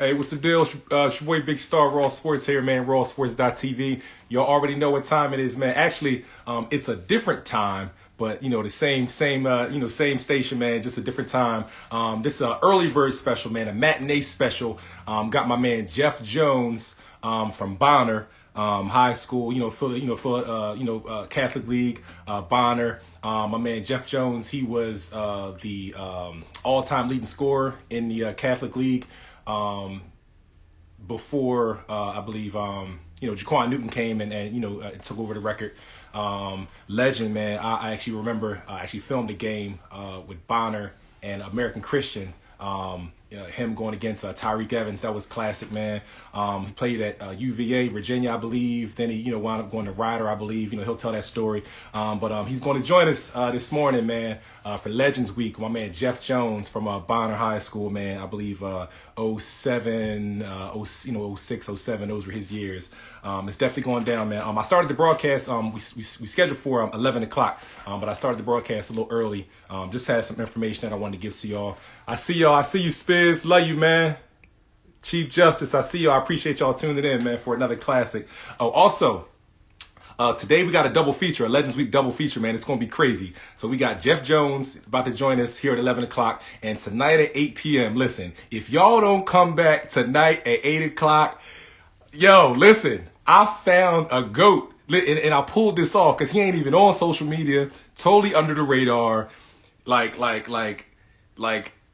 Hey, what's the deal? It's your boy Big Star Raw Sports here, man. RawSports.tv. Y'all already know what time it is, man. Actually, it's a different time, but the same station, man. Just a different time. This is an early bird special, man. A matinee special. Got my man Jeff Jones from Bonner High School. Catholic League, Bonner. My man Jeff Jones, he was the all-time leading scorer in the Catholic League before I believe Jaquan Newton came and took over the record. Legend, man. I actually remember I actually filmed a game with Bonner and American Christian. Him going against Tyreek Evans. That was classic, man. He played at UVA, Virginia, I believe. Then he, wound up going to Ryder, I believe. He'll tell that story. But he's going to join us this morning, man, for Legends Week. My man Jeff Jones from Bonner High School, man. I believe 07, 06, 07. Those were his years. It's definitely going down, man. I started the broadcast. We scheduled for 11 o'clock, but I started the broadcast a little early. Just had some information that I wanted to give to y'all. I see y'all. I see you, Spiz. Love you, man. Chief Justice, I see y'all. I appreciate y'all tuning in, man, for another classic. Oh, also, today we got a double feature, a Legends Week double feature, man. It's going to be crazy. So we got Jeff Jones about to join us here at 11 o'clock. And tonight at 8 p.m., listen, if y'all don't come back tonight at 8 o'clock, yo, listen, I found a GOAT. And I pulled this off because he ain't even on social media, totally under the radar. Like,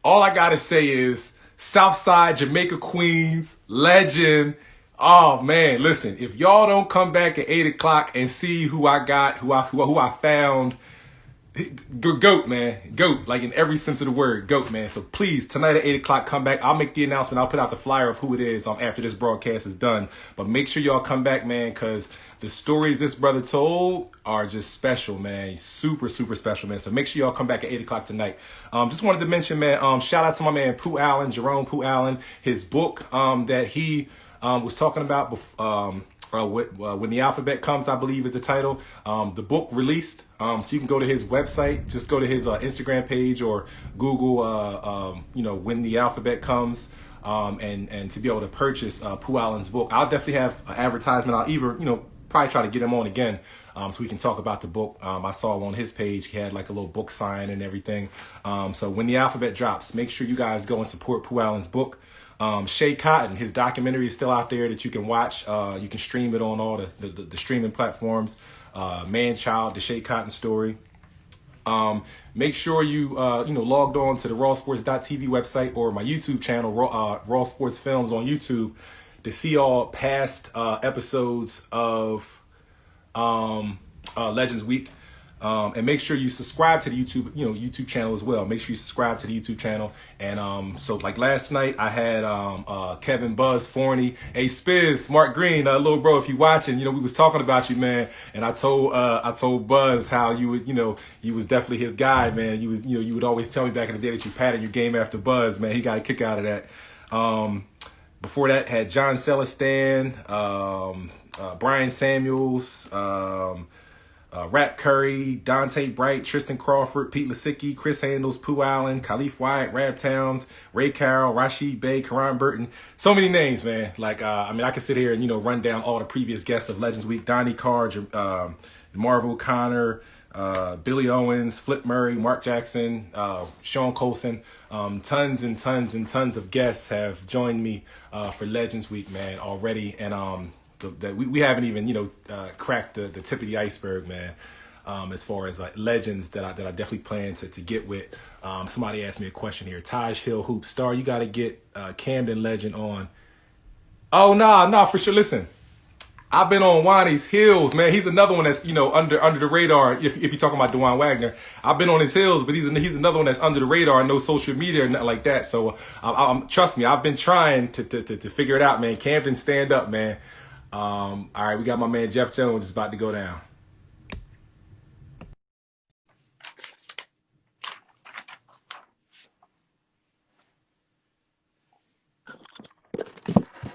all I gotta say is Southside, Jamaica, Queens, legend. Oh man, listen, if y'all don't come back at 8 o'clock and see who I got, who I found, GOAT, man. GOAT, like in every sense of the word, GOAT, man. So please, tonight at 8 o'clock, come back. I'll make the announcement. I'll put out the flyer of who it is after this broadcast is done. But make sure y'all come back, man, because the stories this brother told are just special, man. Super, super special, man. So make sure y'all come back at 8 o'clock tonight. Just wanted to mention, man, shout out to my man Pooh Allen, Jerome Pooh Allen, his book that he was talking about when the alphabet comes, I believe is the title. The book released, so you can go to his website. Just go to his Instagram page or Google, when the alphabet comes, and to be able to purchase Pooh Allen's book. I'll definitely have an advertisement. I'll either probably try to get him on again, so we can talk about the book. I saw on his page he had like a little book sign and everything. So when the alphabet drops, make sure you guys go and support Pooh Allen's book. Shay Cotton, his documentary is still out there that you can watch. You can stream it on all the streaming platforms. Man Child, the Shay Cotton story. Make sure you logged on to the rawsports.tv website or my YouTube channel, Raw Sports Films on YouTube, to see all past episodes of Legends Week. And make sure you subscribe to the YouTube channel as well. Make sure you subscribe to the YouTube channel. And so like last night I had Kevin Buzz Forney, hey Spiz, Mark Green, little bro, if you watching, we was talking about you, man. And I told Buzz how you would, you was definitely his guy, man. You would always tell me back in the day that you patterned your game after Buzz, man. He got a kick out of that. Before that had John Celestin, Brian Samuels, Rap Curry, Dante Bright, Tristan Crawford, Pete Lasicki, Chris Handles, Pooh Allen, Khalif Wyatt, Rab Towns, Ray Carroll, Rashid Bey, Karan Burton. So many names, man. Like, I could sit here and, run down all the previous guests of Legends Week. Donnie Carr, Marvel Connor, Billy Owens, Flip Murray, Mark Jackson, Sean Colson. Tons and tons and tons of guests have joined me for Legends Week, man, already. And that we haven't even cracked the tip of the iceberg, man, as far as like legends that I definitely plan to get with. Somebody asked me a question here. Taj Hill Hoop Star, you got to get Camden legend on. Oh no, for sure. Listen, I've been on Wani's Hills, man. He's another one that's under the radar. If you're talking about Dewan Wagner, I've been on his Hills, but he's another one that's under the radar, no social media or nothing like that. So trust me, I've been trying to figure it out, man. Camden, stand up, man. All right, we got my man Jeff Jones is about to go down.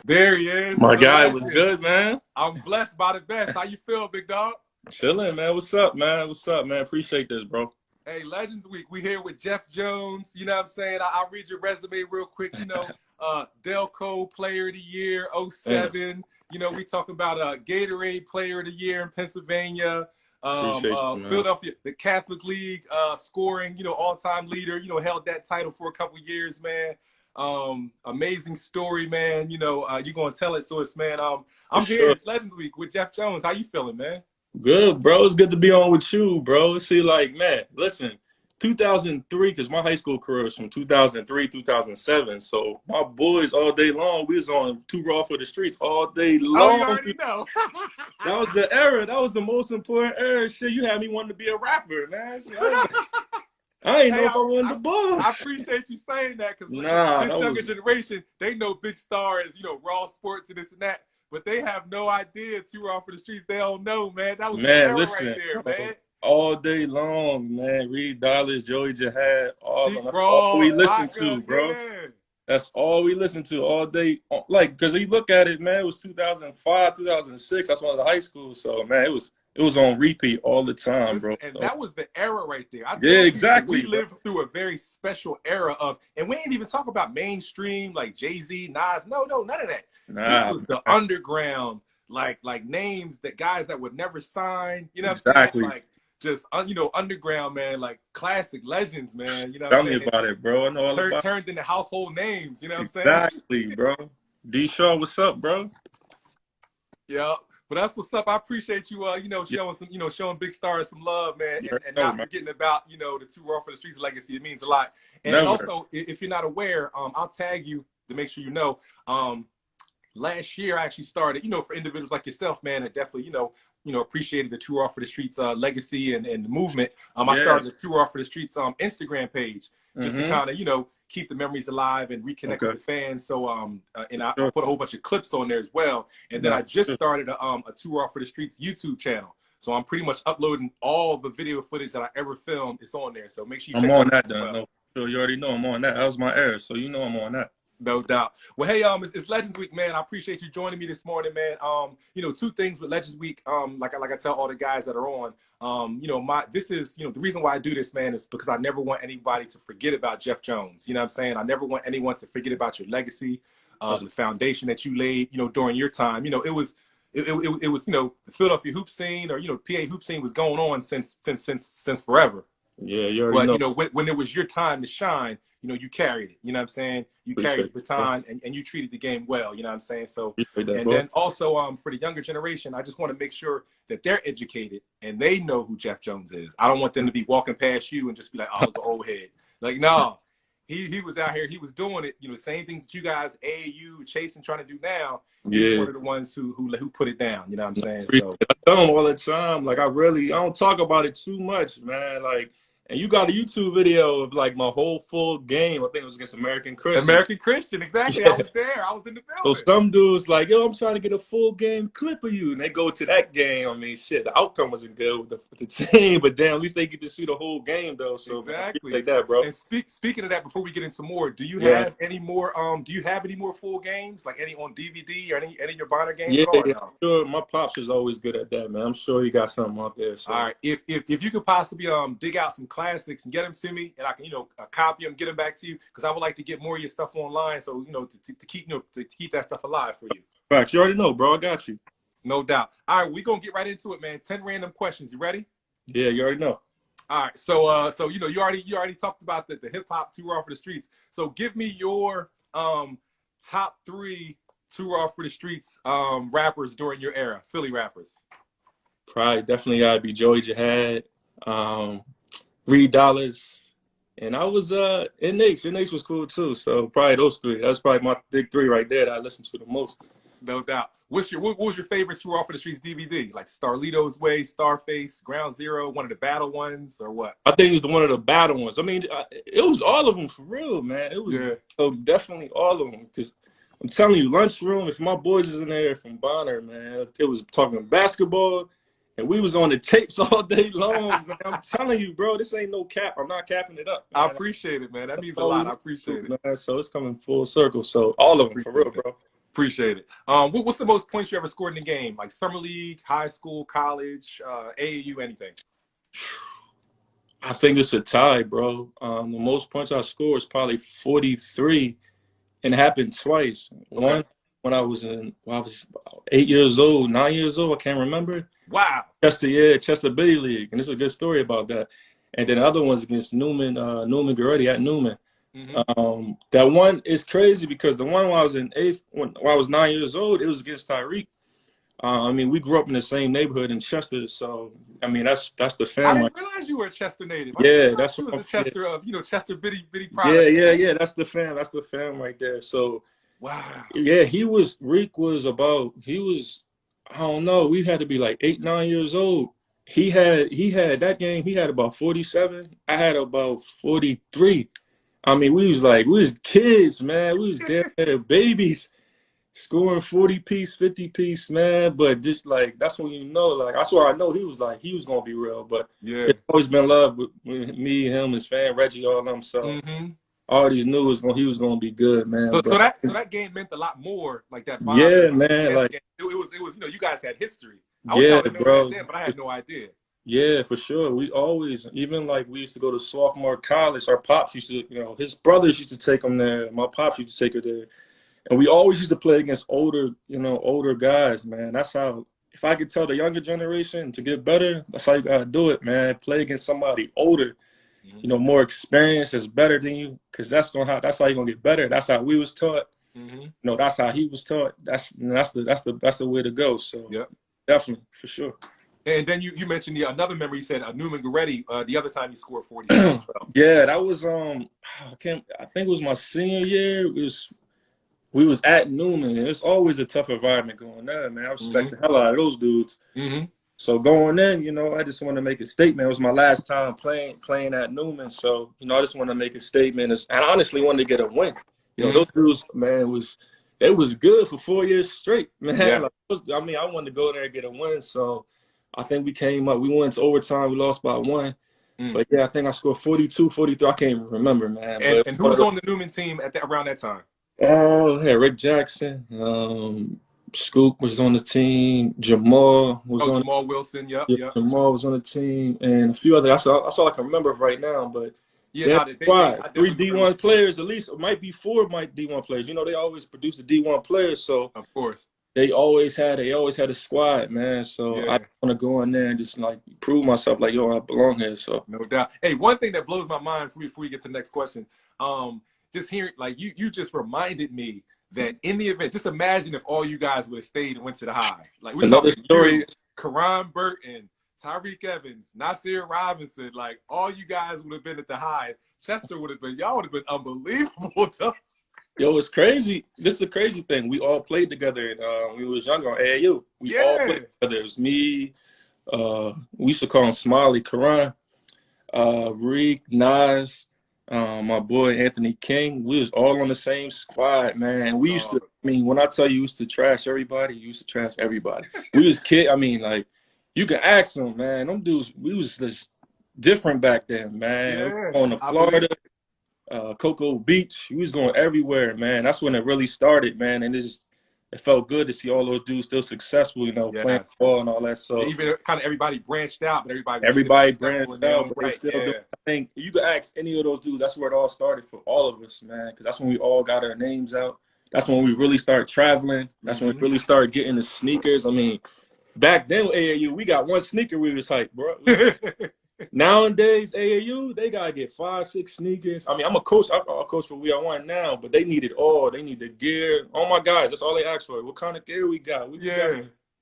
There he is. My guy was good, man. I'm blessed by the best. How you feel, big dog? Chilling, man. What's up, man? Appreciate this, bro. Hey, Legends Week. We here with Jeff Jones. You know what I'm saying? I'll read your resume real quick. Delco Player of the Year, Man, '07. We talking about Gatorade Player of the Year in Pennsylvania. appreciate you, man. Philadelphia, the Catholic League scoring, all-time leader. Held that title for a couple years, man. Amazing story, man. You're gonna tell it to us, man. For I'm here. sure. It's Legends Week with Jeff Jones. How you feeling, man? Good, bro. It's good to be on with you, bro. See, like, man, listen, 2003, because my high school career is from 2003, 2007. So my boys all day long, we was on Too Raw for the Streets all day Oh, you long. already know. That was the era. That was the most important era. Shit, you had me wanting to be a rapper, man. Shit, I ain't Hey, know if I wanted to ball. I appreciate you saying that because Nah, this that younger was, generation, they know Big Star is, Raw Sports and this and that, but they have no idea Too Raw for the Streets. They don't know, man. That was the man, era right listen, there, bro, man. all day long, man. Reed Dollars, Joey Jihad, all of Cheap them. That's all Raw, we listen vodka, to, bro. yeah. That's all we listen to all day. Like, because you look at it, man, it was 2005, 2006. That's when I was in high school. So, man, it was on repeat all the time, Listen, bro. and So, that was the era right there. I yeah, tell people we exactly, bro. lived through a very special era of, and we ain't even talk about mainstream like Jay-Z, Nas. No, no, none of that. This Nah, was the man, underground, like names that guys that would never sign. You know what I'm saying? exactly. Like just underground, man. Like classic legends, man. You know what I'm Tell me saying? about it, bro. I know all about Turned into household names. You know what I'm it. saying? Exactly, bro. D Shaw, what's up, bro? Yeah, but that's what's up. I appreciate you, Yeah, showing some, showing Big Stars some love, man, you and already know, not man. forgetting about, the Too Raw for the Streets legacy. It means a lot. And Never. also, if you're not aware, I'll tag you to make sure you know. Last year I actually started, for individuals like yourself, man, and definitely, appreciated the Too Raw for the Streets legacy and the movement. I Yeah. started the Too Raw for the Streets Instagram page just to Mm-hmm. kind of, keep the memories alive and reconnect with Okay. the fans. So and For I sure. put a whole bunch of clips on there as well. And then Nah, I just for sure. started a Too Raw for the Streets YouTube channel. So I'm pretty much uploading all the video footage that I ever filmed. It's on there. So make sure you I'm check that on out that, as done. well. No, so you already know I'm on that. That was my era, so you know I'm on that. No doubt. Well, hey, it's Legends Week, man. I appreciate you joining me this morning, man. Two things with Legends Week. Like I tell all the guys that are on. This is, the reason why I do this, man, is because I never want anybody to forget about Jeff Jones. You know what I'm saying? I never want anyone to forget about your legacy, That's, the foundation that you laid, during your time. It was, the Philadelphia hoop scene or PA hoop scene was going on since forever. yeah, you already But know. when it was your time to shine, you carried it. You know what I'm saying? You carried Appreciate the it, bro. baton and you treated the game well. You know what I'm saying? So, Appreciate that, and bro. then also for the younger generation, I just want to make sure that they're educated and they know who Jeff Jones is. I don't want them to be walking past you and just be like, "Oh, look, old head." Like, no, he was out here. He was doing it. The same things that you guys, AAU, chasing, trying to do now. He's Yeah, one of the ones who put it down. You know what I'm no, saying? appreciate So it. I tell them all the time. Like I don't talk about it too much, man. Like, and you got a YouTube video of like my whole full game. I think it was against American Christian. American Christian, exactly. I Yeah. was there. I was in the So building. some dudes like, yo, I'm trying to get a full game clip of you, and they go to that game. I mean, shit, the outcome wasn't good with the team, but damn, at least they get to see the whole game though. So man, I Exactly. appreciate that, bro. And speaking of that, before we get into more, do you Yeah, have any more? Do you have any more full games, like any on DVD or any of your Bonner games yeah, at all? Or yeah. no? Sure, my pops is always good at that, man. I'm sure he got something out there. All So right. If you could possibly dig out some classics and get them to me, and I can copy them, get them back to you, because I would like to get more of your stuff online, so to keep to keep that stuff alive for you. facts, you already know, bro. I got you. No doubt. All right, we're gonna get right into it, man. 10 random questions. You ready? Yeah, you already know. All right. So you already talked about the hip hop Too Raw for the Streets. So give me your top three Too Raw for the Streets rappers during your era, Philly rappers. Probably definitely gotta be Joey Jihad, um, Reed Dollars, and I was NH. NH was cool too. So probably those three. That's probably my big three right there that I listen to the most. No doubt. What was your favorite Too Raw for the Streets DVD? Like Starlito's Way, Starface, Ground Zero, one of the battle ones, or what? I think it was one of the battle ones. I mean, it was all of them for real, man. It was Yeah. definitely all of them. Because I'm telling you, lunchroom. If my boys is in there from Bonner, man, it was talking basketball, and we was on the tapes all day long. Man, I'm telling you, bro, this ain't no cap. I'm not capping it up, I man. appreciate it, man. That That's means a all we lot. I listen to, appreciate it. man. So it's coming full circle. So all of them for real, Appreciate it. bro. Appreciate it. What's the most points you ever scored in the game? Like summer league, high school, college, AAU, anything? I think it's a tie, bro. The most points I scored is probably 43, and it happened twice. Okay. One when I was about 8 years old, 9 years old, I can't remember. Wow. Chester Bitty League, and there's a good story about that. And then the other one's against Newman Goretti at Newman. Mm-hmm. That one is crazy because the one when I was in eighth, when I was 9 years old, it was against Tyreek. I mean, we grew up in the same neighborhood in Chester, so I mean that's the I family. didn't realize you were a Chester native. I didn't Yeah, realize that's you was what. a Chester of, Chester bitty Yeah, product. yeah, yeah. That's the fam. That's the fam right there. So Wow. yeah, Reek was about. He was. I don't know. We had to be like 8, 9 years old. He had that game. He had about 47. I had about 43. I mean, we was kids, man. We was damn near babies scoring 40 piece, 50 piece, man. But just like that's when you know, like that's why I know he was gonna be real. But Yeah. it's always been love with me, him, his fan, Reggie, all them. So Mm-hmm. already knew he was gonna be good, man. So, But so that game meant a lot more, like that yeah, Bonner man, Jazz like game. It was you guys had history. I wish I yeah, would have known that bro. then, but I had no idea. Yeah, for sure. We always, even like we used to go to sophomore college. Our pops used to, his brothers used to take him there. My pops used to take her there, and we always used to play against older guys. Man, that's how. If I could tell the younger generation to get better, that's how you gotta do it, man. Play against somebody older, Mm-hmm. more experienced, that's better than you, because that's how you're gonna get better. That's how we was taught. Mm-hmm. That's how he was taught. That's the way to go. So Yep. definitely for sure. And then you mentioned another memory. You said Newman Goretti. The other time you scored 47 as well. Yeah, that was I think it was my senior year. We was at Newman. It's always a tough environment going there, man. I respect the Mm-hmm. hell out of those dudes. Mm-hmm. So going in, I just want to make a statement. It was my last time playing at Newman, so I just want to make a statement. And I honestly wanted to get a win. Those Mm-hmm. dudes, man, was good for 4 years straight, man. Yeah. I mean, I wanted to go there and get a win. So I think we came up. We went to overtime. We lost by one. Mm. But yeah, I think I scored 42, 43. I can't even remember, man. And who was on the Newman team around that time? Oh, yeah, Rick Jackson. Scoop was on the team. Jamal was on. Jamal Wilson. Yep. Yeah, Yep. Jamal was on the team, and a few other. That's all I can remember right now. But Yeah. yeah, No, I three definitely remember. D1 players at least. It might be four. D1 players. They always produce the D1 players, so Of course. they always had a squad, man. So I Yeah. want to go in there and just like prove myself, like I belong here. So No doubt. Hey, one thing that blows my mind before we get to the next question, just hearing like you just reminded me that in the event, just imagine if all you guys would have stayed and went to the high. Like we're another talking story. you, Karan Burton, Tyreek Evans, Nasir Robinson, like all you guys would have been at the high. Chester y'all would have been unbelievable. Yo, it's crazy. This is the crazy thing. We all played together when we was younger on AAU. We all played together. It was me. We used to call him Smiley, Karan, Reek, Nas, my boy Anthony King. We was all on the same squad, man. We used to. I mean, when I tell you, we used to trash everybody. You used to trash everybody. We was kid. I mean, like you can ask them, man. Them dudes. We was just different back then, man. Yeah, on the Florida. Cocoa Beach, we was going everywhere, man. That's when it really started, man. And it felt good to see all those dudes still successful, playing ball and all that. So even kind of everybody branched out, but everybody branched out, but they right. still do. I think you could ask any of those dudes. That's where it all started for all of us, man. Because that's when we all got our names out. That's when we really started traveling. That's when we really started getting the sneakers. I mean, back then AAU, we got one sneaker we was hyped, bro. Nowadays, AAU, they gotta get 5, 6 sneakers. I mean, I'm a coach. I'll coach for We1 now, but they need it all. They need the gear. Oh my guys, that's all they ask for. What kind of gear we got?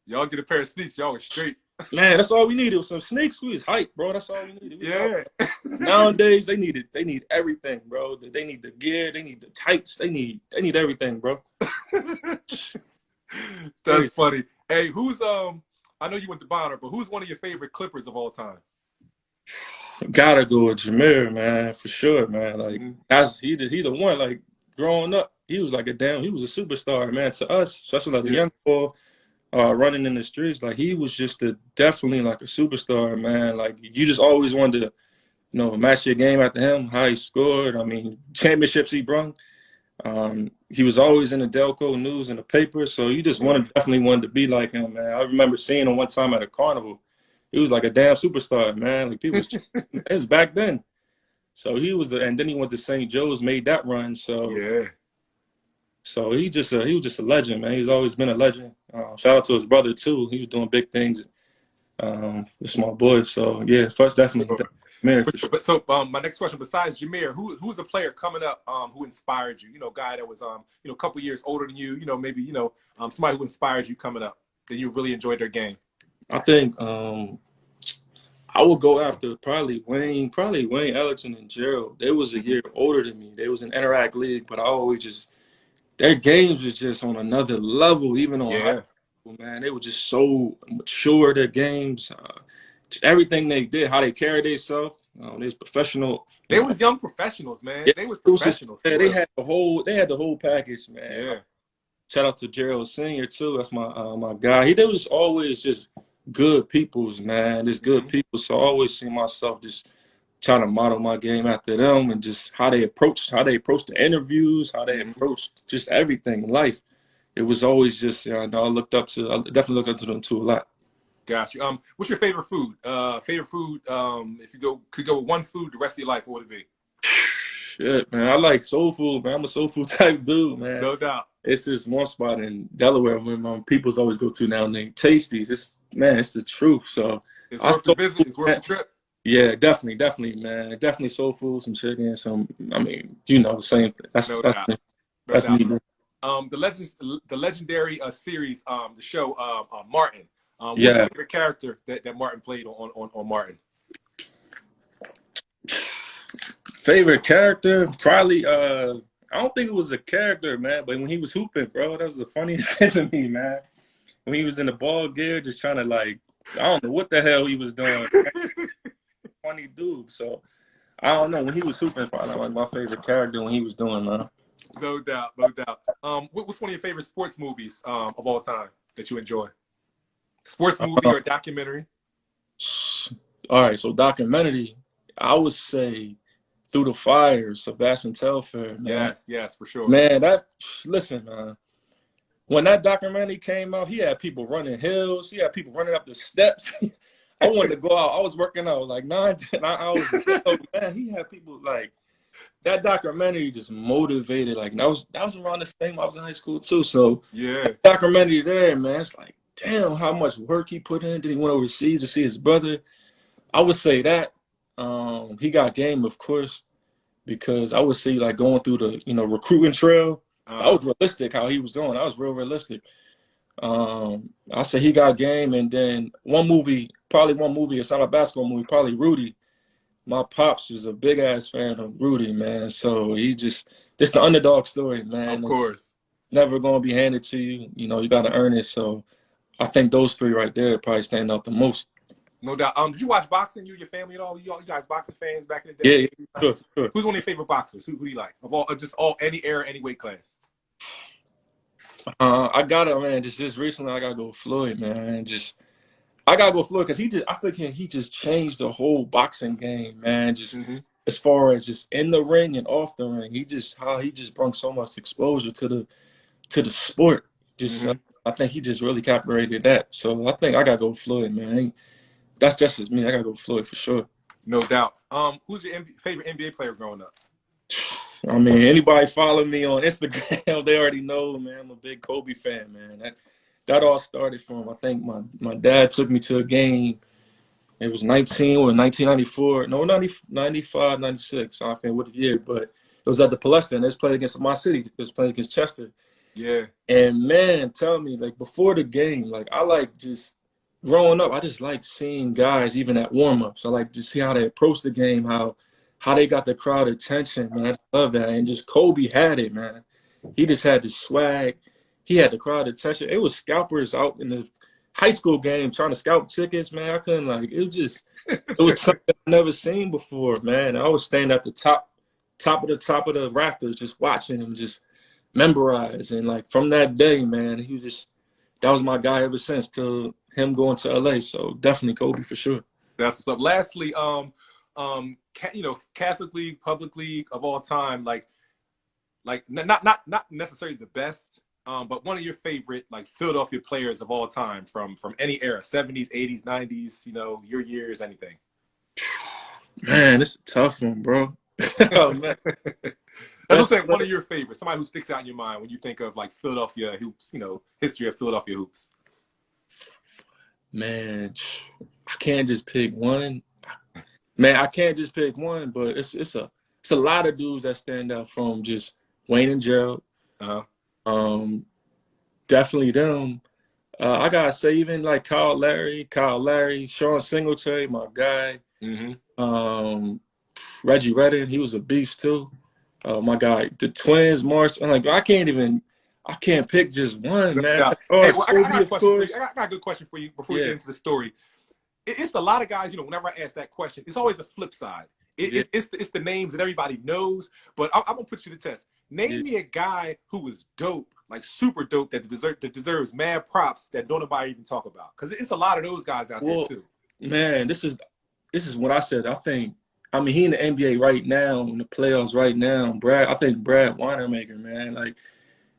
Y'all get a pair of sneaks. Y'all was straight. Man, that's all we needed was some sneaks. We was hype, bro. That's all we needed. Nowadays, they need it. They need everything, bro. They need the gear. They need the tights. They need everything, bro. That's funny. Hey, who's I know you went to Bonner, but who's one of your favorite Clippers of all time? Gotta go with Jameer, man, for sure, man. Like he's the one. Like growing up, he was like he was a superstar, man. To us, especially like a young boy running in the streets, like he was just definitely like a superstar, man. Like you just always wanted to, match your game after him, how he scored. I mean, championships he brung. He was always in the Delco news and the paper, so you just definitely wanted to be like him, man. I remember seeing him one time at a carnival. he was like a damn superstar, man. Like people, it's back then. So he was, and then he went to St. Joe's, made that run. So Yeah. he was just a legend, man. He's always been a legend. Shout out to his brother too. He was doing big things. With small boys. So yeah, first definitely, Sure. Jameer For for sure. sure. But so my next question, besides Jameer, who's a player coming up who inspired you? You know, guy that was a couple years older than you. You know, maybe somebody who inspired you coming up that you really enjoyed their game. I think I would go after probably Wayne Ellington and Gerald. They was a year older than me. They was in Interact League, but I always just their games was just on another level, even on high Yeah. school, man. They were just so mature, their games. Just everything they did, how they carried themselves. They was professional. They was young professionals, man. Yeah, They was it was just professionals for yeah, real. they had the whole package, man. Yeah. Shout out to Gerald Senior too. That's my guy. They was always just good peoples, man. Just good people. So I always see myself just trying to model my game after them and just how they approach the interviews, how they approached just everything in life. It was always just I definitely looked up to them too a lot. Got you. What's your favorite food? Favorite food. If you could go with one food the rest of your life, what would it be? Shit, man. I like soul food, man. I'm a soul food type dude, man. No doubt. It's this one spot in Delaware where my peoples always go to now named Tasties. It's the truth. So It's I worth the soul visit. food, It's worth man. the trip. Yeah, definitely, man. Definitely soul food, some chicken, some. I mean, the same thing. No doubt. No That's doubt. me. The legendary series, the show, Martin. What's your Yeah. favorite character that Martin played on Martin? Favorite character? Probably I don't think it was a character, man, but when he was hooping, bro, that was the funniest thing to me, man. When he was in the ball gear, just trying to I don't know what the hell he was doing. Funny dude. So I don't know. When he was hooping, probably like my favorite character when he was doing, man. No doubt. No doubt. What's one of your favorite sports movies of all time that you enjoy? Sports movie or documentary? All right, so documentary, I would say Through the Fire, Sebastian Telfair, man. Yes, for sure. Man, listen, man. When that documentary came out, he had people running hills. He had people running up the steps. I wanted to go out. I was working out like 9 hours. Man, he had people that documentary just motivated. Like that was around the same. I was in high school too. So Yeah. that documentary there, man, it's like, damn, how much work he put in. Then he went overseas to see his brother. I would say that. He got game, of course, because I would say going through the recruiting trail. That was realistic how he was doing. That was real realistic. I say he got game, and then one movie, it's not a basketball movie, probably Rudy. My pops was a big ass fan of Rudy, man. So he just the underdog story, man. Of course. It's never gonna be handed to you. You gotta earn it. So I think those three right there probably stand out the most. No doubt. Did you watch boxing? You and your family at all? You guys boxing fans back in the Yeah, day? sure. Who's one of your favorite boxers? Who do you like? Of all any era, any weight class? I got it, man. Just recently, I gotta go Floyd, man. I gotta go Floyd because I think he just changed the whole boxing game, man. Just as far as just in the ring and off the ring, he just brought so much exposure to the sport. I think he just really captivated that. So I think I gotta go Floyd, man. That's just as me. I gotta go Floyd for sure. No doubt. Who's your favorite NBA player growing up? I mean, anybody follow me on Instagram, they already know, man. I'm a big Kobe fan, man. That all started from, I think my dad took me to a game. It was 1994. No, 95, 96. I don't know what year, but it was at the Palestine. They was playing against my city. It was playing against Chester. Yeah. And man, tell me, before the game, I just growing up, I just like seeing guys even at warm-ups. I like to see how they approach the game, how they got the crowd attention, man. I love that. And just Kobe had it, man. He just had the swag. He had the crowd attention. It was scalpers out in the high school game trying to scalp tickets, man. I couldn't it was something I've never seen before, man. I was staying at the top of the rafters just watching him just memorize. And from that day, man, that was my guy ever since till him going to LA. So definitely Kobe for sure. That's what's up. Lastly, Catholic League, public league of all time, not necessarily the best, But one of your favorite like Philadelphia players of all time from any era, 70s, 80s, 90s, your years, anything. Man, it's a tough one, bro. Oh man, That's what best I'm saying. player. One of your favorites, somebody who sticks out in your mind when you think of like Philadelphia hoops, history of Philadelphia hoops. Man, I can't just pick one. Man, I can't just pick one, but it's a lot of dudes that stand out from just Wayne and Gerald. Uh-huh. Um, Definitely them. I gotta say, even like Kyle Larry, Sean Singletary, my guy. Mm-hmm. Um, Reggie Redden, he was a beast too. My guy, the twins, Mars. I'm like, I can't pick just one, man. Yeah. Hey, Oh, well, I Kobe, got a of question for you. course. I got a good question for you before we Yeah, get into the story. It's a lot of guys, whenever I ask that question, it's always a flip side. yeah, It's the names that everybody knows, but I'm gonna put you to the test. yeah. Name me a guy who was dope, like super dope, that deserves mad props that don't nobody even talk about. Because it's a lot of those guys out there Well, too. man, this is what I said. I mean, he in the NBA right now, in the playoffs right now. I think Brad Wanamaker, man, like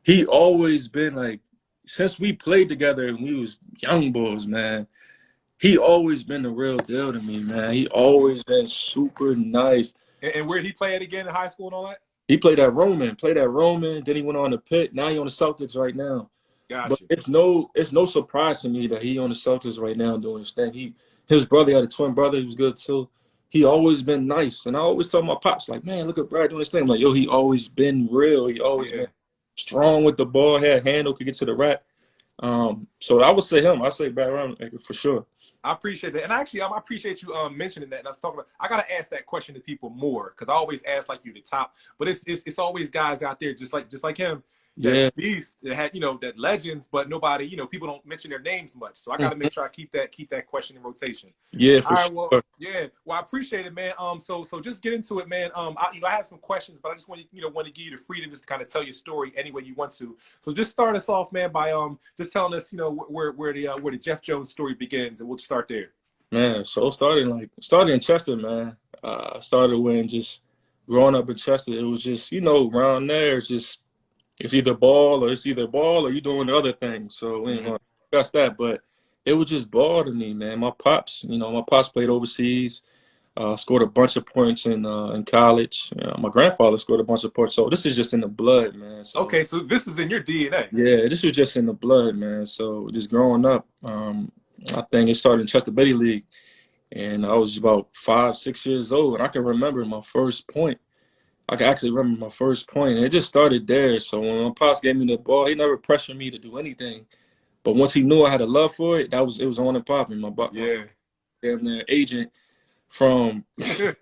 he always been like since we played together and we was young boys, man. He always been the real deal to me, man. He always been super nice. And where did he play it again in high school and all that? He played at Roman, then he went on to Pitt. Now he on the Celtics right now. But Gotcha. it's no surprise to me that he on the Celtics right now doing his thing. His brother had a twin brother, he was good too. He always been nice. And I always tell my pops, like, man, look at Brad doing his thing. I'm like, yo, he always been real. He always Yeah. been strong with the ball, had handle, could get to the rack. So I would say him. I say Brad Wanamaker for sure. I appreciate that, and actually, I appreciate you mentioning that. And I was talking about, I gotta ask that question to people more because I always ask like you the top, but it's always guys out there just like him that Yeah. beast that had that legends, but nobody people don't mention their names much. So I got to Mhm. make sure I keep that question in rotation. Yeah, All for right, well, sure. yeah, well, I appreciate it, man. So just get into it, man. I have some questions, but I just want to give you the freedom just to kind of tell your story any way you want to. So just start us off, man, by just telling us, where the Jeff Jones story begins, and we'll start there. Man, so started in Chester, man. Started when just growing up in Chester, it was just, around there, it's either ball or you doing the other thing. So we ain't Hmm. gonna discuss that. But it was just ball to me, man. My pops played overseas, scored a bunch of points in college. My grandfather scored a bunch of points. So this is just in the blood, man. So Okay, so this is in your DNA. yeah, this was just in the blood, man. So just growing up, I think it started in Chester Betty League. And I was about 5, 6 years old, and I can remember my first point. I can actually remember my first point, and it just started there. So when my pops gave me the ball, he never pressured me to do anything. But once he knew I had a love for it, it was on and popping. My Yeah. damn near agent from I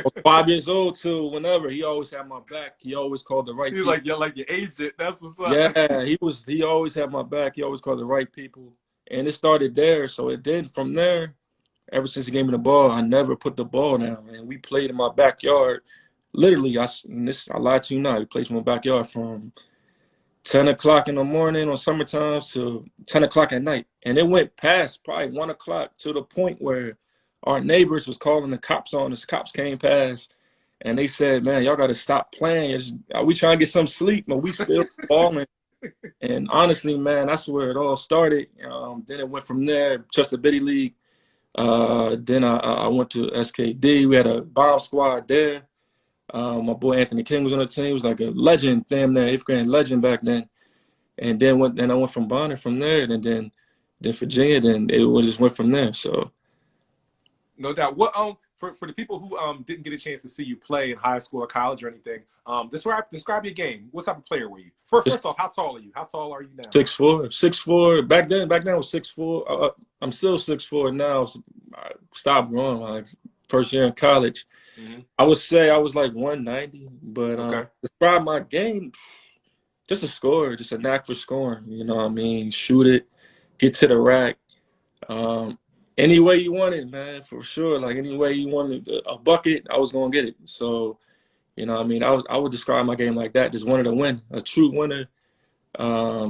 was 5 years old to whenever, he always had my back. He always called the right He's people. like, you're like your agent. That's what's up. Yeah, he always had my back. He always called the right people, and it started there. So it did from there. Ever since he gave me the ball, I never put the ball down, man. We played in my backyard. Literally, I lied to you not. We played in my backyard from 10 o'clock in the morning on summertime to 10 o'clock at night. And it went past probably 1 o'clock to the point where our neighbors was calling the cops on us. Cops came past and they said, man, y'all got to stop playing. We trying to get some sleep, but we still balling. And honestly, man, that's where it all started. Then it went from there, Chester Bitty League. Then I went to SKD. We had a bomb squad there. My boy Anthony King was on the team. He was like a legend, damn near 8th grade legend back then. And then I went from Bonner from there, and then Virginia. Then it just went from there. So No doubt. What for the people who didn't get a chance to see you play in high school or college or anything, describe your game. What type of player were you? it's First off, how tall are you? How tall are you now? 6'4", 6'4". Back then I was 6'4". I'm still 6'4" now. I stopped growing like first year in college. Hmm. I would say I was like 190, but Okay. describe my game, just a scorer, just a knack for scoring. You know what I mean? Shoot it, get to the rack. Um, any way you want it, man, for sure. Like any way you wanted a bucket, I was gonna get it. So you know what I mean? I would describe my game like that. Just wanted to win, a true winner.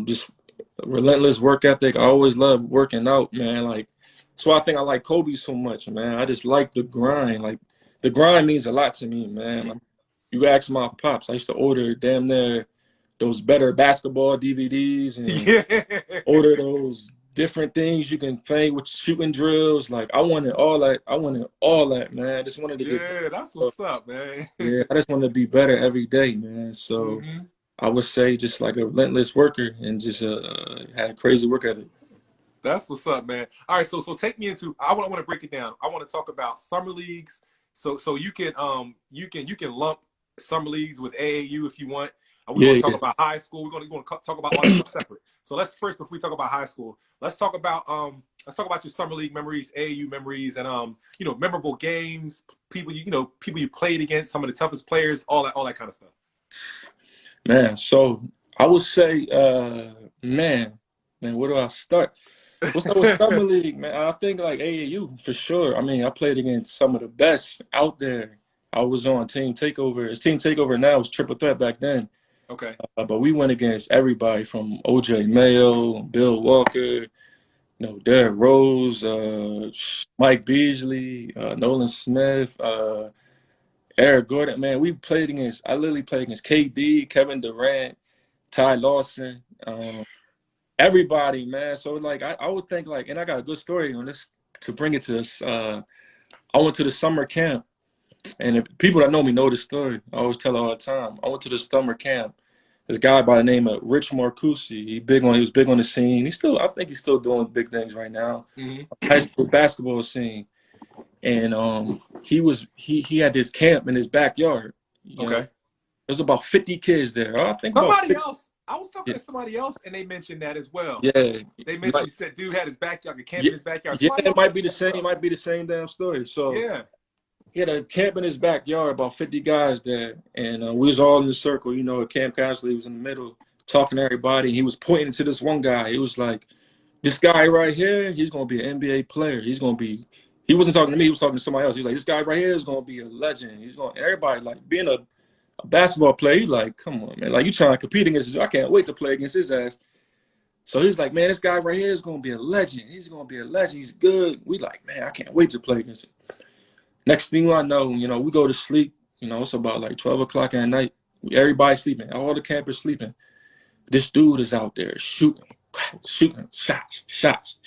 Just relentless work ethic. I always loved working out, man. Like that's why I think I like Kobe so much, man. I just like the grind. Like the grind means a lot to me, man. Hmm. Like, you ask my pops, I used to order damn near those better basketball DVDs and Yeah. order those different things you can play with shooting drills. Like I wanted all that. I wanted all that, man. I just wanted to get Yeah, that's better. what's up, man. Yeah, I just wanted to be better every day, man. So Hmm. I would say just like a relentless worker and just had a crazy work ethic. That's what's up, man. All right, so take me into. I want to break it down. I want to talk about summer leagues. So you can lump summer leagues with AAU if you want. We're going Yeah, to talk yeah, about high school. We're going to talk about all that stuff separate. So let's first, before we talk about high school, let's talk about your summer league memories, AAU memories, and memorable games, people you played against, some of the toughest players, all that kind of stuff. man. So I would say, man, where do I start? What's up with summer league, man? I think like AAU for sure. I mean, I played against some of the best out there. I was on Team Takeover. It's Team Takeover now. It was Triple Threat back then. Okay. But we went against everybody from OJ Mayo, Bill Walker, Derrick Rose, Mike Beasley, Nolan Smith, Eric Gordon. Man, I literally played against KD, Kevin Durant, Ty Lawson, everybody, man. So like I would think like, and I got a good story on this to bring it to this. I went to the summer camp, and if people that know me know the story. I always tell it all the time. I went to the summer camp. This guy by the name of Rich Marcucci. He was big on the scene. I think he's still doing big things right now. Hmm. High school basketball scene. And he had this camp in his backyard. Okay. There's about 50 kids there. I think about Somebody 50. else. I was talking Yeah, to somebody else, and they mentioned that as well. yeah, They you mentioned like, you said dude had his backyard, a camp yeah, in his backyard. yeah. Somebody It else might mentioned be the that as same. It well. might be the same damn story. So Yeah. he had a camp in his backyard, about 50 guys there, and we was all in the circle. A camp counselor was in the middle, talking to everybody. He was pointing to this one guy. He was like, "This guy right here, he's gonna be an NBA player. He's gonna be." He wasn't talking to me. He was talking to somebody else. He was like, "This guy right here is gonna be a legend. He's going." Everybody like being a basketball player. He's like, "Come on, man! Like you trying to compete against this? I can't wait to play against his ass." So he's like, "Man, this guy right here is gonna be a legend. He's gonna be a legend. He's good." We like, "Man, I can't wait to play against him." Next thing I know, we go to sleep. It's about like 12 o'clock at night. Everybody's sleeping. All the campers sleeping. This dude is out there shooting shots.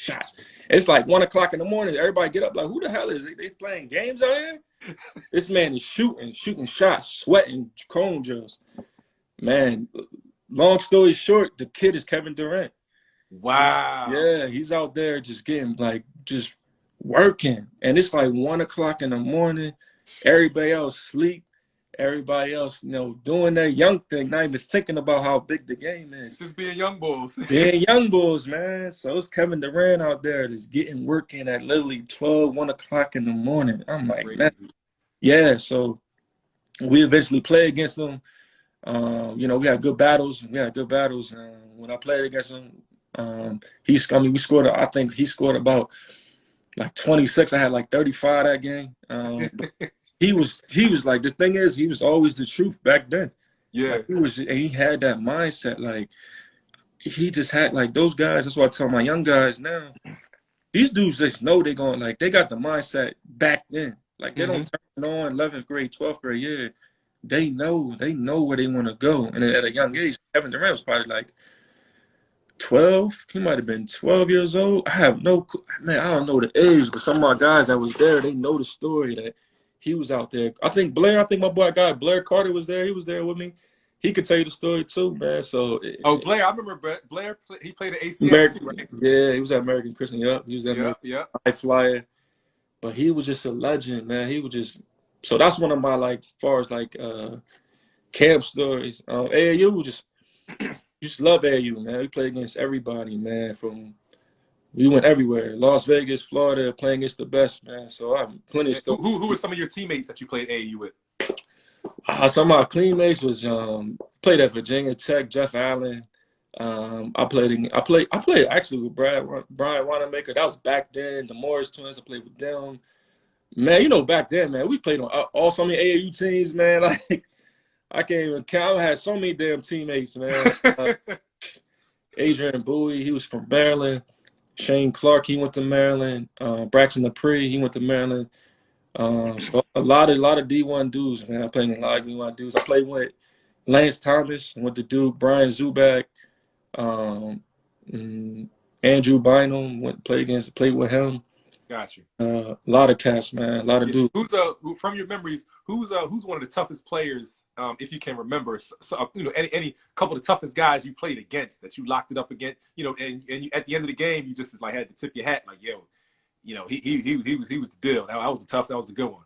It's like 1 o'clock in the morning. Everybody get up like, who the hell is it? They playing games out here? This man is shooting shots, sweating cone drills. Man, long story short, the kid is Kevin Durant. Wow. Yeah, he's out there just getting like just working. And it's like 1 o'clock in the morning. Everybody else sleep. Everybody else, doing their young thing, not even thinking about how big the game is. Just being young bulls. Being young bulls, man. So it's Kevin Durant out there that's getting working at literally 1 o'clock in the morning. I'm like, man. Crazy. Yeah, so we eventually play against them. We had good battles. When I played against him, we scored. I think he scored about like 26. I had like 35 that game. He was like, the thing is, he was always the truth back then. Yeah. Like he had that mindset. Like he just had like those guys. That's why I tell my young guys now. These dudes just know they got the mindset back then. Like they don't turn on 11th grade, 12th grade. Yeah, they know where they want to go. And at a young age, Kevin Durant was probably like 12. He might have been 12 years old. I have no man. I don't know the age, but some of my guys that was there, they know the story that he was out there. I think my boy guy Blair Carter was there. He was there with me. He could tell you the story too, man. So Blair, I remember Blair. He played at ACS too, right? Yeah, he was at American Christian. Yep, he was at American High Flyer. But he was just a legend, man. He was just so that's one of my like, far as like camp stories. AAU just love AAU, man. We played against everybody, man. We went everywhere. Las Vegas, Florida, playing against the best, man. So I'm plenty of stuff. Who were some of your teammates that you played AAU with? Some of my teammates was played at Virginia Tech, Jeff Allen. I played actually with Brian Wanamaker. That was back then. The Morris twins, I played with them. Man, back then, man, we played on all so many AAU teams, man. Like I can't even count. I had so many damn teammates, man. Adrian Bowie, he was from Maryland. Shane Clark, he went to Maryland. Braxton Dupree, he went to Maryland. So a lot of D1 dudes, man. I played with a lot of D1 dudes. I played with Lance Thomas went to Duke. Brian Zuback, um, mm, Andrew Bynum played with him. Got you. A lot of cats, man. A lot of Yeah. dudes. From your memories? Who's one of the toughest players, if you can remember? Any couple of the toughest guys you played against that you locked it up against. And you, at the end of the game, you just like had to tip your hat, like, yo, he was the deal. That was a tough. That was a good one.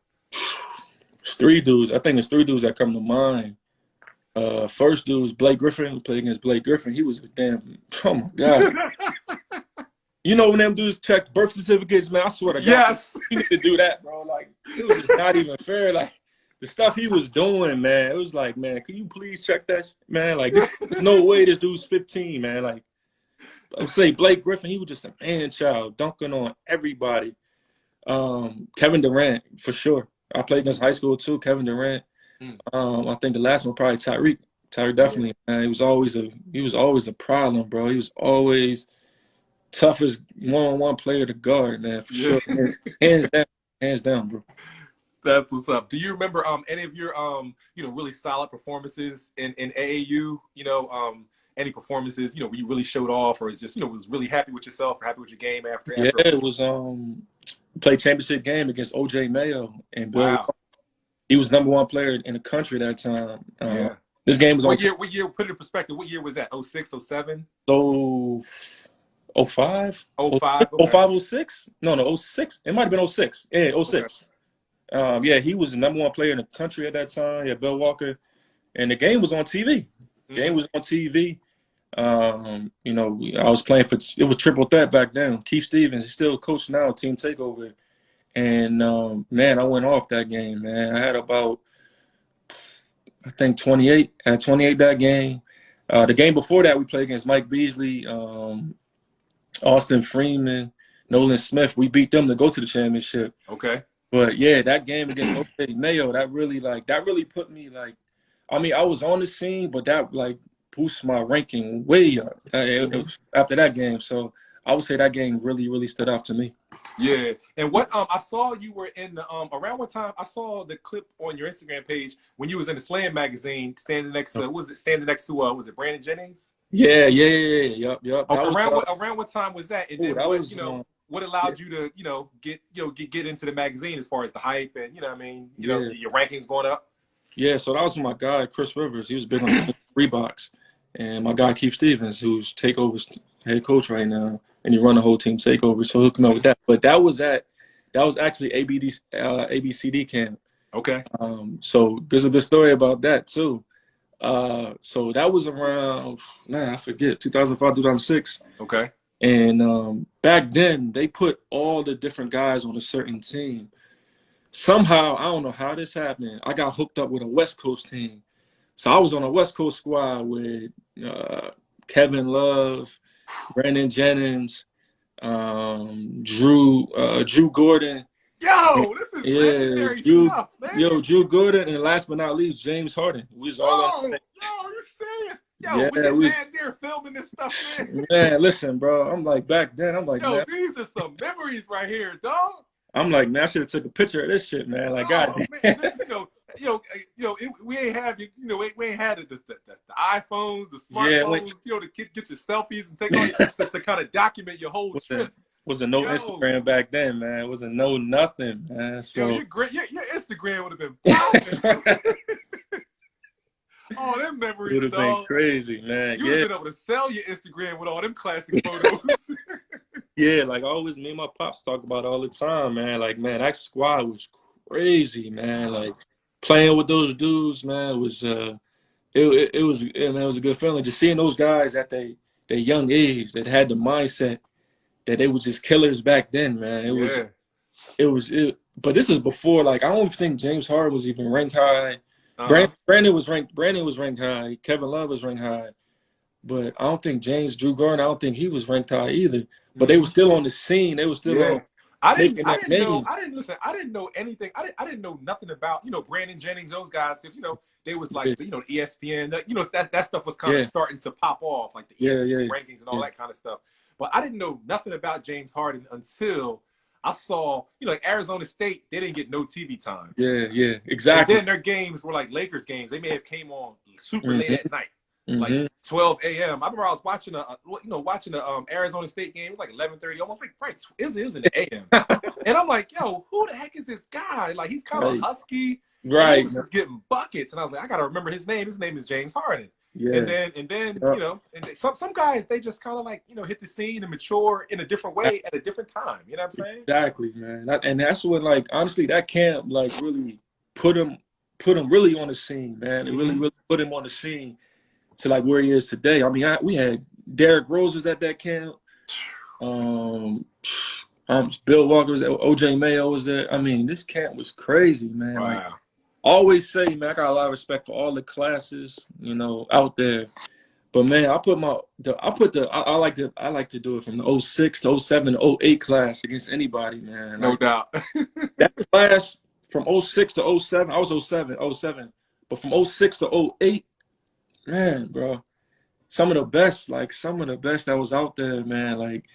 It's three dudes. I think it's three dudes that come to mind. First dude was Blake Griffin. We played against Blake Griffin. He was a damn. Oh my god. You know when them dudes check birth certificates, man, I swear to God, Yes. he need to do that, bro. Like, it was just not even fair. Like, the stuff he was doing, man, it was like, man, can you please check that, man? Like, there's no way this dude's 15, man. Like, I would say Blake Griffin, he was just a man-child, dunking on everybody. Kevin Durant, for sure. I played against high school, too, Kevin Durant. I think the last one probably Tyreek. Tyreek definitely, man. He was always a problem, bro. He was always toughest one-on-one player to guard, man, for sure. Hands down, bro. That's what's up. Do you remember any of your really solid performances in AAU? Any performances where you really showed off, or is just was really happy with yourself or happy with your game after? Yeah, it was played championship game against OJ Mayo and Bill. Wow. He was #1 player in the country that time. Yeah. This game was What year? Put it in perspective. What year was that? 06, 07? So 05? 05? 05, 06? No, 06. It might have been 06. Yeah, 06. Okay. Yeah, he was the #1 player in the country at that time. Yeah, Bill Walker. And the game was on TV. The game was on TV. I was playing it was triple threat back then. Keith Stevens is still coach now, Team Takeover. And, man, I went off that game, man. I had about, I think, 28. I had 28 that game. The game before that, we played against Mike Beasley, Austin Freeman, Nolan Smith. We beat them to go to the championship. Okay. But, yeah, that game against OJ Mayo, that really put me, like, I mean, I was on the scene, but that, like, boosted my ranking way up after that game. So I would say that game really, really stood out to me. Yeah. And what I saw you were in the around what time I saw the clip on your Instagram page when you was in the Slam magazine standing next to was it Brandon Jennings? Yeah. Yep. Around what time was that? And then that what allowed you to get into the magazine as far as the hype and your rankings going up? Yeah, so that was my guy Chris Rivers. He was big on Reeboks. And my guy Keith Stevens, who's Takeover's head coach right now, and he run the whole team Takeover. So hook me up with that. But that was actually ABCD camp. Okay. So there's a good story about that too. So that was around, I forget, 2005, 2006. Okay. And back then they put all the different guys on a certain team. Somehow, I don't know how this happened, I got hooked up with a West Coast team. So I was on a West Coast squad with Kevin Love, Brandon Jennings, Drew Gordon. Yo, this is legendary stuff, man. Yo, Drew Gordon, and last but not least, James Harden. We was all you serious? Yo, we man there filming this stuff, man. Man, listen, bro. I'm like, back then, I'm like, yo, man, these are some memories right here, dog. I'm like, man, I should have took a picture of this shit, man. Like, God, man, we ain't have we ain't had the iPhones, the smartphones, to get your selfies and take all to kind of document your whole trip. Wasn't no Instagram back then, man. It wasn't no nothing, man. So your Instagram would have been popping. Oh, them memories would have been crazy, man. You would have been able to sell your Instagram with all them classic photos. Yeah, like always, me and my pops talk about all the time, man. Like, man, that squad was crazy, man. Like playing with those dudes, man, was it was a good feeling. Just seeing those guys at their young age that had the mindset that they was just killers back then, man. But this is before, like, I don't think James Harden was even ranked high. Brandon was ranked high. Kevin Love was ranked high. But I don't think Drew Gordon, I don't think he was ranked high either. But they were still on the scene. They were still on. I didn't know anything. I didn't know nothing about, Brandon Jennings, those guys, because, they was like, ESPN, that stuff was kind of starting to pop off, like the ESPN rankings and all that kind of stuff. But I didn't know nothing about James Harden until I saw, like Arizona State, they didn't get no TV time. Yeah, yeah, And exactly. then their games were like Lakers games. They may have came on super late Mm-hmm, at night, like mm-hmm. 12 a.m. I remember I was watching a Arizona State game. It was like 11:30, almost like right. It was in the a.m. And I'm like, yo, who the heck is this guy? Like he's kind of Right, husky, and he right, was man. just getting buckets. And I was like, I gotta remember his name. His name is James Harden. And Yeah, then yeah, some guys they just kind of like hit the scene and mature in a different way at a different time. You know what I'm saying? exactly, man. And that's what, like, honestly, that camp, like, really put him really on the scene, man. It really, Mm-hmm. really put him on the scene to like where he is today. I mean, we had Derrick Rose was at that camp. Um, Bill Walker was there. OJ Mayo was there. I mean, this camp was crazy, man. Like, Wow. always say, man, I got a lot of respect for all the classes, out there. But man, I like to do it from the 06 to 07 to 08 class against anybody, man. No Like doubt. that class from 06 to 07, I was 07, but from 06 to 08, man, bro, some of the best that was out there, man. Like,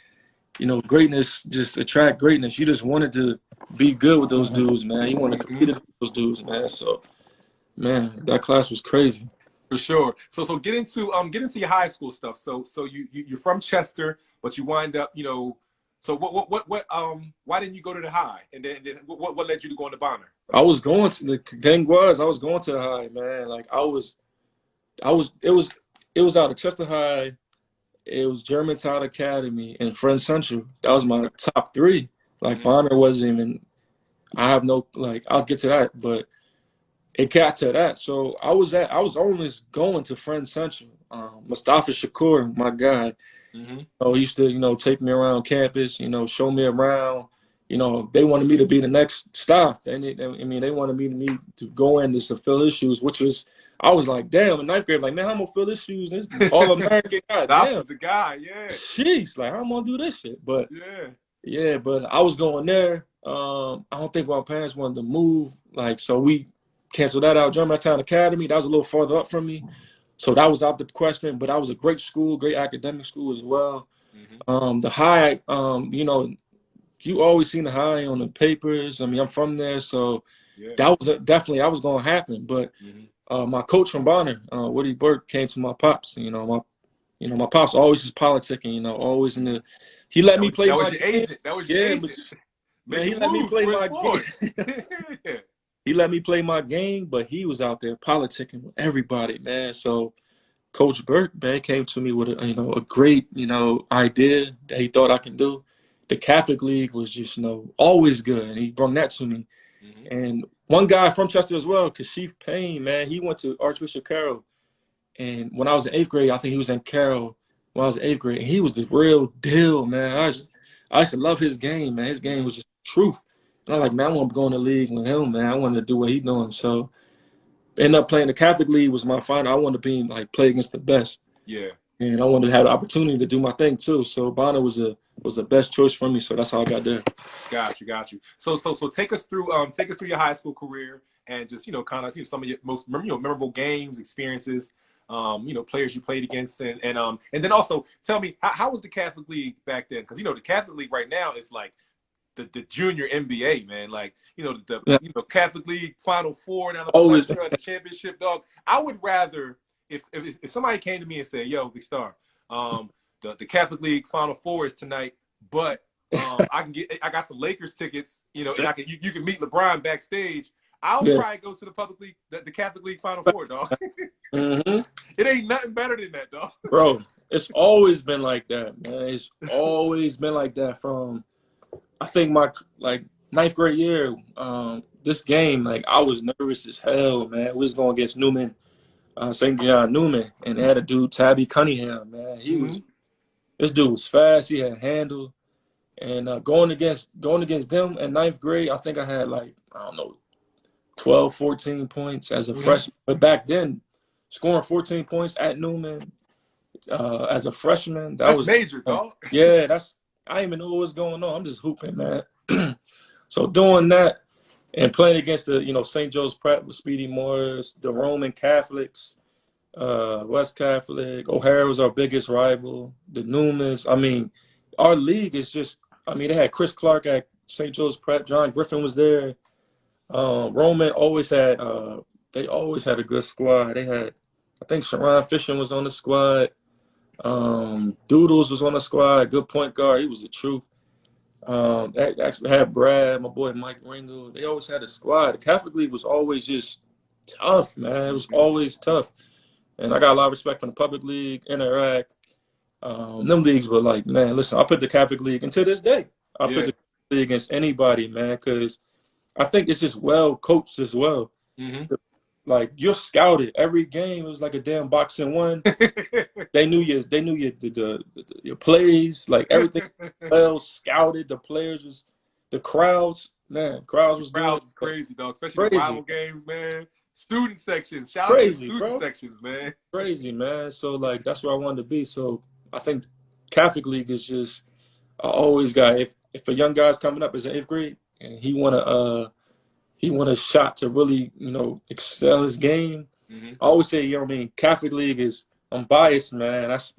greatness just attract greatness. You just wanted to be good with those dudes, man. You want to compete Mm-hmm. with those dudes, man. So, man, that class was crazy. For sure. So get into your high school stuff. So you're from Chester, but you wind up, so what why didn't you go to the high? And then what led you to going to Bonner? The thing was, I was going to the high, man. Like, it was out of Chester High. It was Germantown Academy and Friends Central. That was my top three. Like, Mm-hmm. Bonner wasn't even, I have no, like, I'll get to that, but it got to that. So I was always going to Friends Central. Mustafa Shakur, my guy, Mm-hmm. he used to, take me around campus, show me around. They wanted me to be the next stop. They wanted me to go in to fulfill his shoes, which was, I was like, damn, in ninth grade, like, man, how I'm gonna fill his shoes? This All-American guy, That damn. was the guy, yeah. Jeez, like, how am I gonna do this shit? But Yeah. yeah, but I was going there. I don't think my parents wanted to move, like, so we canceled that out. Germantown Academy, that was a little farther up from me. So that was out the question, but that was a great school, great academic school as well. Mm-hmm. The high, you always seen the high on the papers. I mean, I'm from there, so Yeah. that was definitely that was going to happen. But my coach from Bonner, Woody Burke, came to my pops. My pops always just politicking. Always in the. He let me play That was my your game. agent. That was your Yeah, agent. but man, he Making let me moves play for his my boy. game. Yeah. He let me play my game, but he was out there politicking with everybody, man. So Coach Burke, man, came to me with a great, idea that he thought I can do. The Catholic League was just, always good, and he brought that to me. Mm-hmm. And one guy from Chester as well, Kashif Payne, man, he went to Archbishop Carroll. And when I was in eighth grade, I think he was in Carroll when I was in eighth grade. And he was the real deal, man. I used to love his game, man. His game was just truth. And I'm like, man, I want to go in the league with him, man. I wanted to do what he's doing. So ended up playing the Catholic League was my final. I wanted to be like play against the best. Yeah. And I wanted to have the opportunity to do my thing too. So Bonner was the best choice for me. So that's how I got there. Got you. So take us through your high school career and just kind of some of your most memorable games, experiences, players you played against, and then also tell me how was the Catholic League back then? Because the Catholic League right now is like the junior NBA, man. Like the Catholic League Final Four down the Always. plethora, the championship, dog. I would rather if somebody came to me and said, "Yo, Big Star, the Catholic League Final Four is tonight, but I got some Lakers tickets, and you can meet LeBron backstage." I would probably go to the Catholic League Final Four, dog. Mm-hmm. It ain't nothing better than that, dog. Bro, it's always been like that, man. It's always been like that from, I think, my ninth grade year. This game, like, I was nervous as hell, man. We was going against Newman, St. John Newman, and they had a dude, Tabby Cunningham, man. This dude was fast. He had handle, and going against them in ninth grade, I think I had 12, 14 points as a freshman. But back then, scoring 14 points at Newman as a freshman, that's was major, dog. Yeah, I didn't even know what was going on. I'm just hooping, man. So doing that and playing against the, St. Joe's Pratt with Speedy Morris, the Roman Catholics, West Catholic, O'Hara was our biggest rival, the Newmans. I mean, our league is just, they had Chris Clark at St. Joe's Prep. John Griffin was there. Roman always had. They always had a good squad. They had, I think Sharon Fisher was on the squad. Doodles was on the squad. Good point guard. He was the truth. They actually had Brad, my boy Mike Ringo. They always had a squad. The Catholic League was always just tough, man. It was always tough. And I got a lot of respect for the public league, Interact. Them leagues were like, man, listen, I put the Catholic League, and to this day, I put the Catholic League against anybody, man, because I think it's just well coached as well. Like, you're scouted every game. It was like a damn boxing one. They knew your plays, like everything. Well scouted. The players was, the crowds, man. Crowds was crazy, dog. Especially the rival games, man. Student sections, shout out to student sections, man. Crazy, man. So like that's where I wanted to be. So I think Catholic League is just, I always got, if a young guy's coming up as an 8th grade and he want a shot to really, excel his game. I always say, Catholic League is, I'm biased, man. That's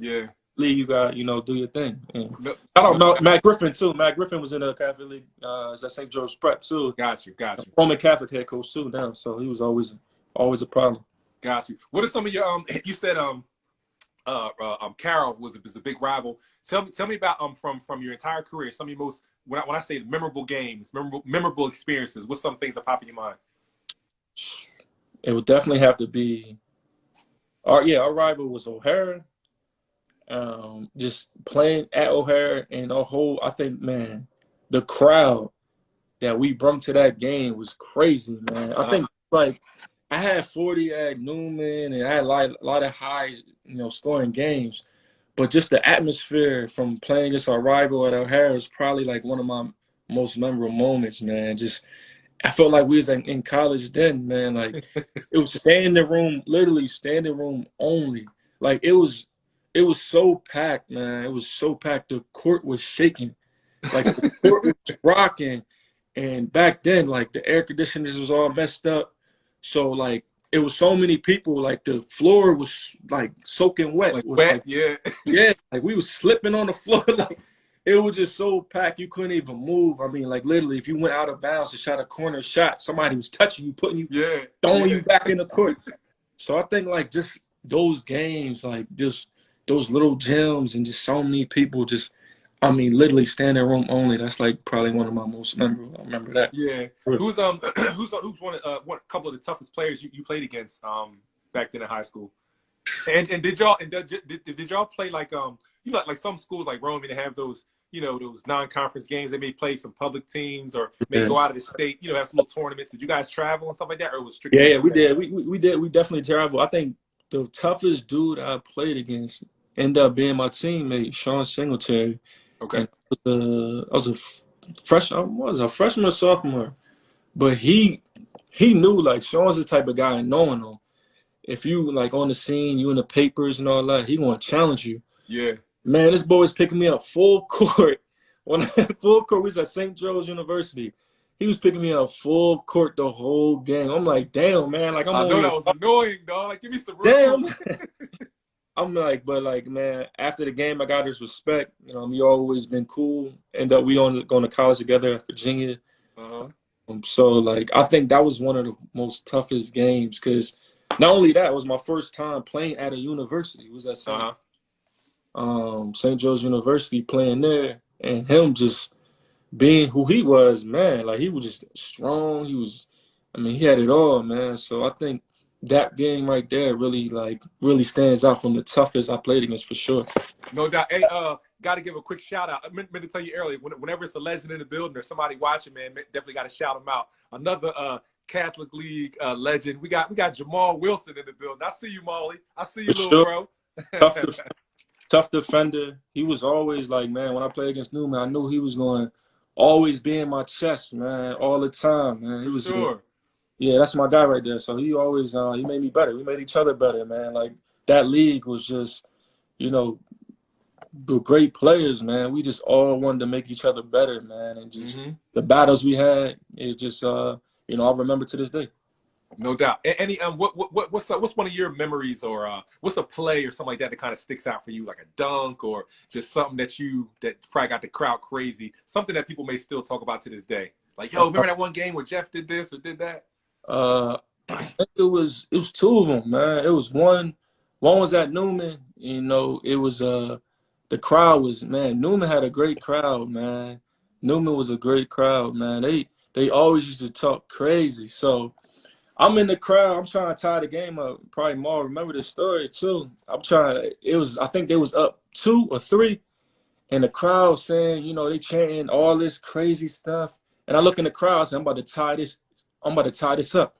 league you got, do your thing. And I don't know, Matt Griffin too. Matt Griffin was in the Catholic League, is at St. Joe's Prep too. Got you. Roman Catholic head coach too now, so he was always a problem. Got you. What are some of your you said Carroll was a big rival. Tell me about from your entire career, some of your most, when I say memorable games, memorable experiences, what's some things that pop in your mind? It would definitely have to be our rival was O'Hara. Just playing at O'Hara and I think, man, the crowd that we brought to that game was crazy, man. I think like I had 40 at Newman and I had a lot of high, scoring games. But just the atmosphere from playing against our rival at O'Hara is probably like one of my most memorable moments, man. Just, I felt like we was like in college then, man. Like it was standing room, literally standing room only. Like it was so packed, man. It was so packed. The court was shaking. Like the court was rocking. And back then, like the air conditioners was all messed up. So like it was so many people, like the floor was like soaking wet. Like wet, yeah. Like we was slipping on the floor. Like it was just so packed you couldn't even move. I mean, like literally if you went out of bounds and shot a corner shot, somebody was touching you, putting you, throwing you back in the court. So I think like just those games, like just those little gyms and just so many people just, literally standing room only. That's like probably one of my most memorable. I remember that. Yeah. Who's one a couple of the toughest players you played against back then in high school? And did y'all play like like some schools like Rome, they have those those non-conference games. They may play some public teams or may go out of the state. Have some little tournaments. Did you guys travel and stuff like that, or was strictly? Yeah, we did. We did. We definitely traveled. I think the toughest dude I played against ended up being my teammate, Sean Singletary. Okay. I was a freshman or sophomore, but he knew, like, Sean's the type of guy, knowing him, if you like on the scene, you in the papers and all that, he gonna challenge you. Yeah. Man, this boy was picking me up full court. When full court, we was at St. Joe's University. He was picking me up full court the whole game. I'm like, damn, man. Like, I know that was annoying, dog. Like, give me some room. Damn. I'm like, but like, man, after the game, I got his respect. We always been cool. End up, we going to college together at Virginia. So, like, I think that was one of the most toughest games because not only that, it was my first time playing at a university. It was at St. Joe's University playing there. And him just being who he was, man, like, he was just strong. He had it all, man. So I think that game right there really stands out from the toughest I played against for sure. No doubt. Hey, got to give a quick shout out. I meant to tell you earlier, whenever it's a legend in the building or somebody watching, man, definitely got to shout them out. Another Catholic League legend. We got Jamal Wilson in the building. I see you, Molly. I see you, little bro. Tough defender. He was always like, man, when I played against Newman, I knew he was going to always be in my chest, man, all the time, man. He was sure. Yeah, that's my guy right there. So he always, he made me better. We made each other better, man. Like, that league was just, the great players, man. We just all wanted to make each other better, man. And just the battles we had, it just, I'll remember to this day. No doubt. Any what's one of your memories, or what's a play or something like that that kind of sticks out for you, like a dunk or just something that probably got the crowd crazy, something that people may still talk about to this day. Like, yo, remember that one game where Jeff did this or did that? Uh, I think it was two of them, man. It was one was at Newman. You know, it was the crowd was, man. Newman had a great crowd, man. Newman was a great crowd, man. They always used to talk crazy. So I'm in the crowd. I'm trying to tie the game up. Probably more remember this story too. I'm trying. It was, I think they was up 2 or 3, and the crowd saying, you know, they chanting all this crazy stuff. And I look in the crowd, say, I'm about to tie this. I'm about to tie this up.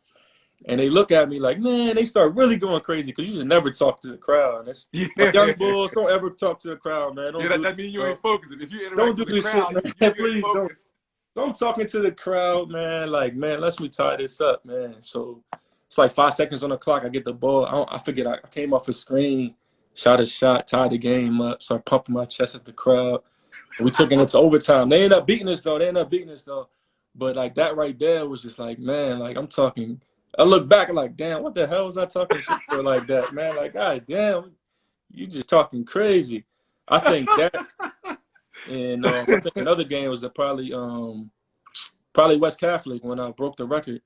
And they look at me like, man, they start really going crazy because you just never talk to the crowd. That's my Yeah, young bulls. Don't ever talk to the crowd, man. yeah. Don't That, do this, that means you bro. ain't focused. If you Don't interact do with the this shit, crowd, man. you ain't Please don't. focused. So I'm talking to the crowd, man. Like, man, let's me tie this up, man. So it's like 5 seconds on the clock. I get the ball. I forget. I came off the screen, shot a shot, tied the game up. Start pumping my chest at the crowd. And we took it into overtime. They ended up beating us though. But like that right there was just like, man, like I'm talking. I look back and like, damn, what the hell was I talking shit for like that, man? Like, god damn, you just talking crazy. I think that, and I think another game was probably West Catholic when I broke the record,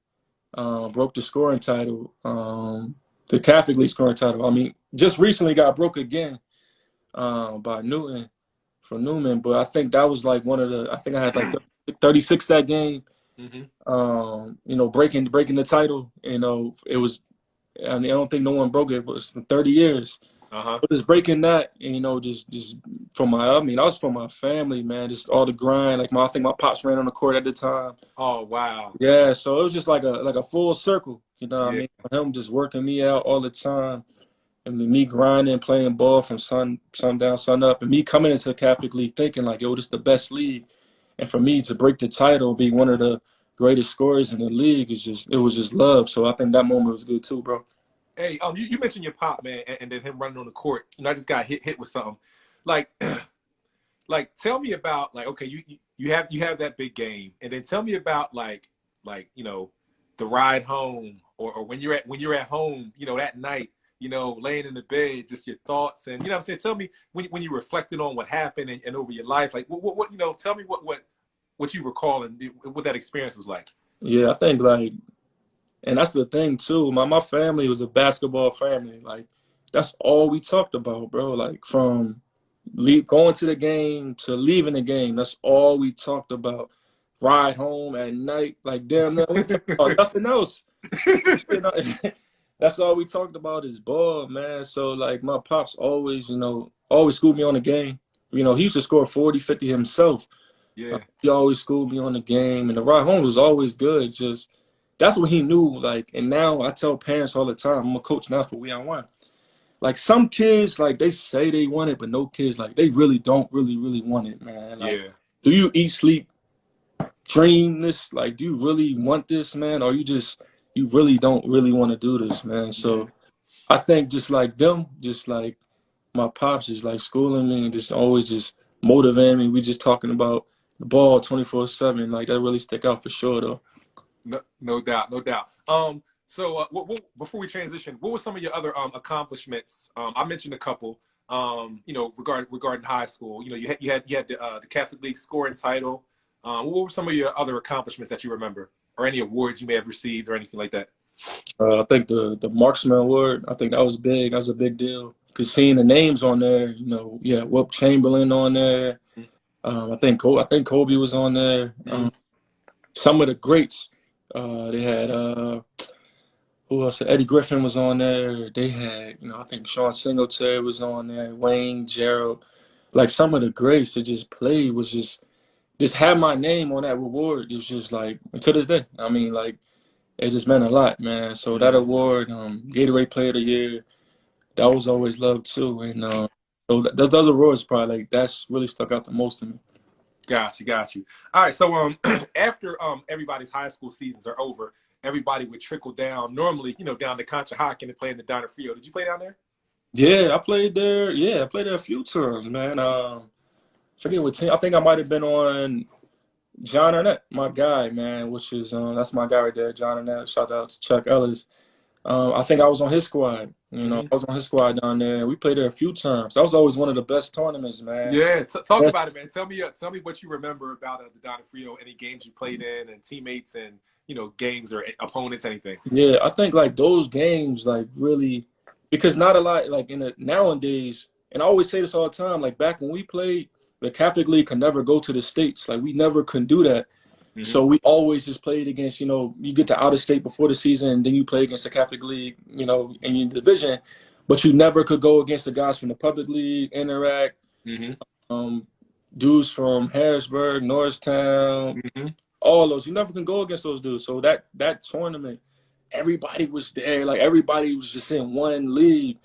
broke the scoring title, the Catholic League scoring title. I mean, just recently got broke again by Newton for Newman, but I think that was like one of the. I think I had like 36 that game. Hmm. You know, breaking the title. You know, it was. I mean, I don't think no one broke it. It was 30 years. Uh-huh. But just breaking that, and, you know, just for my. I mean, that was for my family, man. Just all the grind. Like I think my pops ran on the court at the time. Oh, wow. Yeah, so it was just like a full circle. You know what I Yeah. mean? Him just working me out all the time. And then me grinding, playing ball from sun down, sun up, and me coming into the Catholic League thinking like, yo, this is the best league. And for me to break the title and be one of the greatest scorers in the league it was just love. So I think that moment was good too, bro. Hey, you mentioned your pop, man, and then him running on the court. I just got hit with something. Like, like tell me about, like, okay, you have that big game, and then tell me about like the ride home, or when you're at home, that night, laying in the bed, just your thoughts, and what I'm saying. Tell me when you reflected on what happened, and over your life, like what tell me what you recall and what that experience was like. Yeah, I think like, and that's the thing too. My family was a basketball family. Like that's all we talked about, bro. Like from going to the game to leaving the game, that's all we talked about. Ride home at night, like damn, no, we talked about nothing else. You know, that's all we talked about is ball, man. So like my pops always, always schooled me on the game. You know, he used to score 40, 50 himself. Yeah. He always schooled me on the game, and the ride home was always good. Just that's what he knew. Like, and now I tell parents all the time. I'm a coach now for We On One. Like some kids, like they say they want it, but no kids, like they really don't really want it, man. Like, Yeah. do you eat, sleep, dream this? Like, do you really want this, man? Or you really don't really want to do this, man? Yeah. So I think just like them, just like my pops, just like schooling me and just always just motivating me. We just talking about the ball 24/7. Like that really stick out for sure, though. No, no doubt, no doubt. So before we transition, what were some of your other accomplishments? I mentioned a couple. Regarding high school. You had the Catholic League scoring title. What were some of your other accomplishments that you remember, or any awards you may have received, or anything like that? I think the Marksman Award. I think that was big. That was a big deal. Cause seeing the names on there, yeah, Wilt Chamberlain on there. I think Kobe was on there. Mm-hmm. Some of the greats. They had who else? Eddie Griffin was on there. They had, I think Sean Singletary was on there. Wayne, Gerald, like some of the greats that just played was just had my name on that reward. It was just like to this day. I mean, like it just meant a lot, man. So that award, Gatorade Player of the Year, that was always loved too. And so those awards probably like that's really stuck out the most to me. Got you. All right, so after everybody's high school seasons are over, everybody would trickle down normally, down to Conshohocken and play in the Donner Field. Did you play down there? Yeah, I played there. Yeah, I played there a few times, man. Forget what team. I think I might have been on John Arnett, my guy, man, which is that's my guy right there, John Arnett. Shout out to Chuck Ellis. I think I was on his squad. You know, Hmm. I was on his squad down there. We played there a few times. That was always one of the best tournaments, man. Yeah, talk Yeah, about it, man. Tell me what you remember about the Donofrio. Any games you played in, and teammates, and games or opponents, anything. yeah, I think like those games, like really, because not a lot, like in the nowadays, and I always say this all the time, like back when we played, the Catholic League could never go to the states. Like we never could do that. Hmm. So we always just played against, you get to out of state before the season, and then you play against the Catholic League, in your division, but you never could go against the guys from the public league, interact, Hmm. um, dudes from Harrisburg, Norristown, Hmm. all those. You never can go against those dudes. So that tournament, everybody was there. Like everybody was just in one league.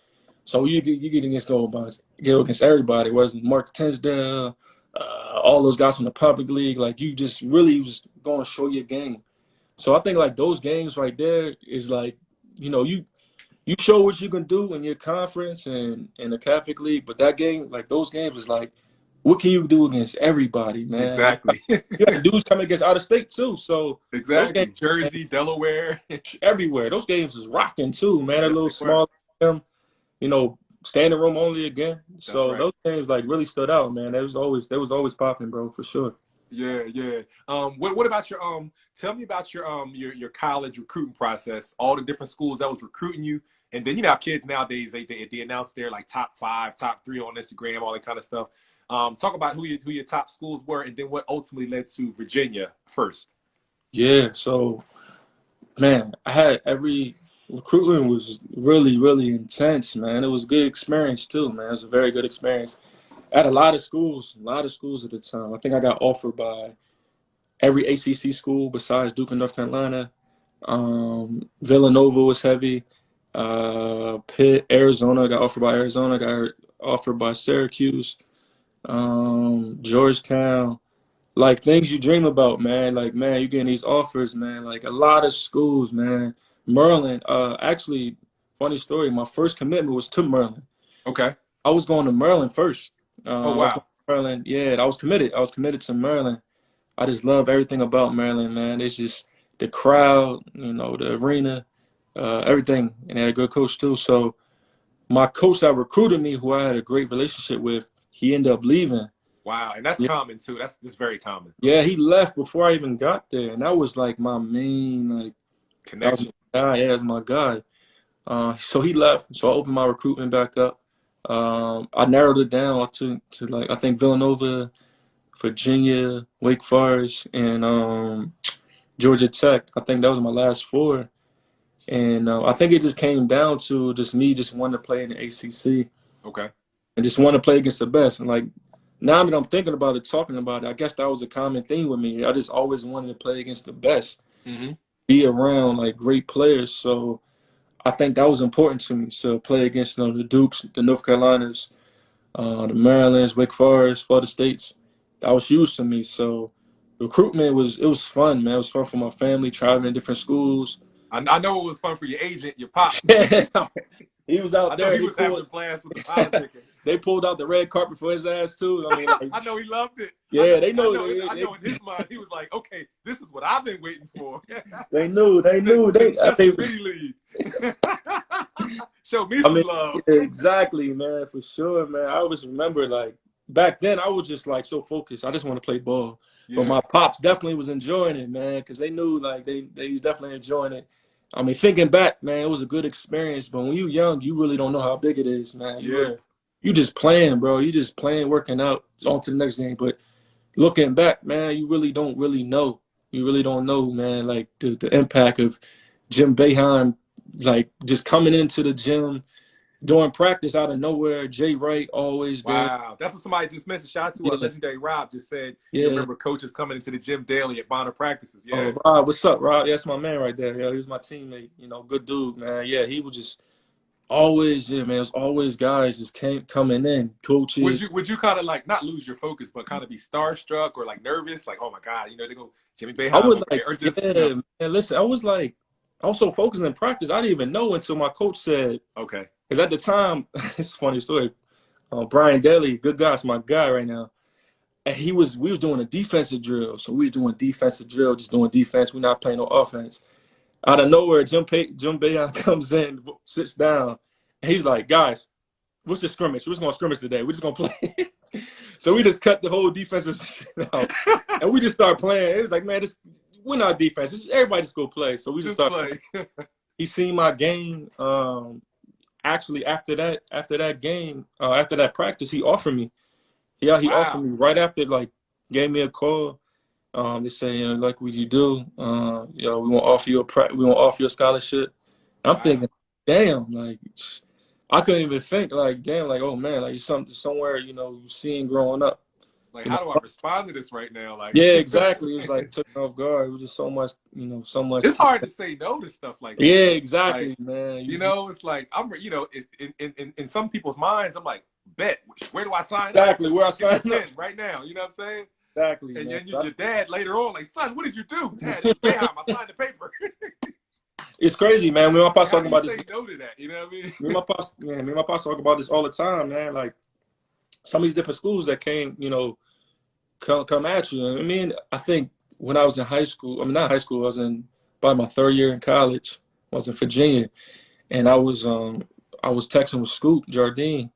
So you get go against everybody. Whereas Mark Tinsdale, all those guys from the public league, like you just really was going to show your game. So I think like those games right there is like, you show what you can do in your conference and in the Catholic League, but that game, like those games is like, what can you do against everybody, man? Exactly. You had dudes coming against out of state too. So those games, Exactly. man, Jersey, Delaware. everywhere. Those games is rocking too, man. A Yes, little they were. small, you know, standing room only again. That's So right. those games like really stood out, man. They was always popping, bro, for sure. Yeah, yeah. What about your Tell me about your college recruiting process. All the different schools that was recruiting you, and then how kids nowadays they announce their like top 5, top 3 on Instagram, all that kind of stuff. Talk about who your top schools were, and then what ultimately led to Virginia first. Yeah. So man, I had every recruiting was really, really intense, man. It was a good experience too, man. It was a very good experience. I had a lot of schools at the time. I think I got offered by every ACC school besides Duke and North Carolina. Villanova was heavy. Pitt, Arizona, got offered by Arizona, got offered by Syracuse, Georgetown. Like things you dream about, man. Like, man, you getting these offers, man. Like a lot of schools, man. Maryland, actually, funny story. My first commitment was to Maryland. Okay. I was going to Maryland first. Oh I was going wow. to Maryland. Yeah, I was committed. I was committed to Maryland. I just love everything about Maryland, man. It's just the crowd, the arena, everything. And they had a good coach too. So my coach that recruited me, who I had a great relationship with, he ended up leaving. Wow, and that's Yeah, common too. That's very common. yeah, he left before I even got there, and that was like my main, like that was Connection. my guy. Yeah, that's my guy. So he left. So I opened my recruitment back up. I narrowed it down to like I think Villanova, Virginia, Wake Forest, and Georgia Tech. I think that was my last four. And I think it just came down to just me just wanting to play in the ACC Okay. and just want to play against the best. And like now that I'm thinking about it, talking about it, I guess that was a common thing with me. I just always wanted to play against the best, Hmm. be around like great players. So I think that was important to me. So play against the Dukes, the North Carolinas, the Marylands, Wake Forest, Florida States. That was huge to me. So recruitment was fun, man. It was fun for my family, traveling in different schools. I know it was fun for your agent, your pops. He was out I know there. he They was having pulled the plans with the politicking. they pulled out the red carpet for his ass too. I mean, like, I know he loved it. yeah, they I know. know. I know. In his mind, he was like, "Okay, this is what I've been waiting for." They knew. They knew. Since just the mini league. Show me I some mean, love. yeah, exactly, man, for sure, man. I always remember like back then, I was just like so focused. I just want to play ball. But Yeah. my pops definitely was enjoying it, man, because they knew like they was definitely enjoying it. I mean, thinking back, man, it was a good experience. But when you young, you really don't know how big it is, man. Yeah. You just playing, bro. You just playing, working out. It's on to the next game. But looking back, man, you really don't really know. You really don't know, man, like the impact of Jim Boeheim, like just coming into the gym during practice out of nowhere. Jay Wright always there. Wow. That's what somebody just mentioned. Shout out to Yeah, legendary Rob. Just said he yeah. remember coaches coming into the gym daily at Bonner practices. Yeah. Oh, Rob, what's up, Rob? Yeah, that's my man right there. Yeah, he was my teammate. Good dude, man. Yeah, he was just always, yeah, man. It was always guys just came coming in, coaches. Would you kind of like not lose your focus, but kind of be starstruck or like nervous, like oh my god, they go Jimmy I Boeheim was over like, there, or yeah, just man. Listen, I was so focused in practice. I didn't even know until my coach said, okay, because at the time, it's a funny story. Brian Daly, good guy, it's my guy right now. and we was doing a defensive drill. So we was doing defensive drill, just doing defense. We're not playing no offense. Out of nowhere, Jim Boeheim comes in, sits down, and he's like, guys, what's the scrimmage? We're just gonna scrimmage today. We're just gonna play. So we just cut the whole defensive shit out, and we just start playing. It was like, man, we're not defense. Everybody just go play. So we just start play. He seen my game. Actually, after that game, after that practice, he offered me. Yeah, he offered me right after, like, gave me a call. They say, you know, like what you do, you know, we want to offer you a scholarship. And I'm thinking, damn, like, I couldn't even think, like, damn, like, oh man, like somewhere, you know, you seen growing up. Like, how do I respond to this right now? Like, yeah, exactly. It was like took me off guard. It was just so much, you know, so much. It's hard to say no to stuff like that. Yeah, exactly, like, man. You know, it's like you know, in some people's minds, I'm like, bet, where do I sign exactly, up? Where I sign up right now. You know what I'm saying? Exactly. And man. then your dad later on, like, son, what did you do? Dad, it's Boeheim. I signed the paper. It's crazy, man. Me and my pops talking about this. Say no to that, you know what I mean? Me and my pops talk about this all the time, man. Like, some of these different schools that came, you know, come at you. I mean, I think when I was in high school, I mean, not high school, I was in by my third year in college. I was in Virginia, and I was texting with Scoop Jardine,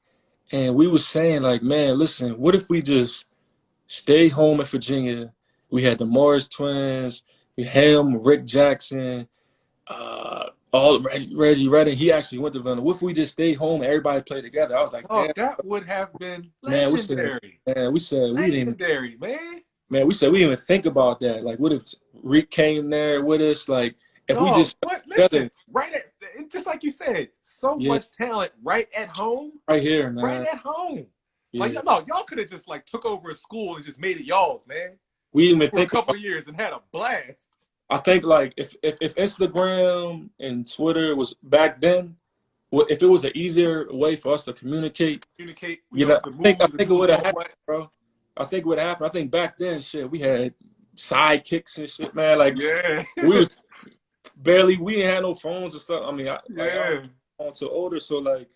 and we was saying, like, man, listen, what if we just stay home in Virginia? We had the Morris twins, him, Rick Jackson, all Reggie Redding. He actually went to Villanova. What if we just stayed home and everybody played together? I was like, oh, that would have been legendary. We said legendary, man. Man, we said we didn't even think about that. Like, what if Rick came there with us? Like, if we just listen, just like you said, so much talent right at home. Right here, man. Right at home. Yeah. Like, y'all could have just, like, took over a school and just made it y'all's, man. We even for a couple of years and had a blast. I think, like, if Instagram and Twitter was back then, if it was an easier way for us to communicate, you know, I think it would have happened, bro. I think what happened. I think back then, shit, we had sidekicks and shit, man. Like, we was we didn't have no phones or stuff. I mean, I was too older, so, like,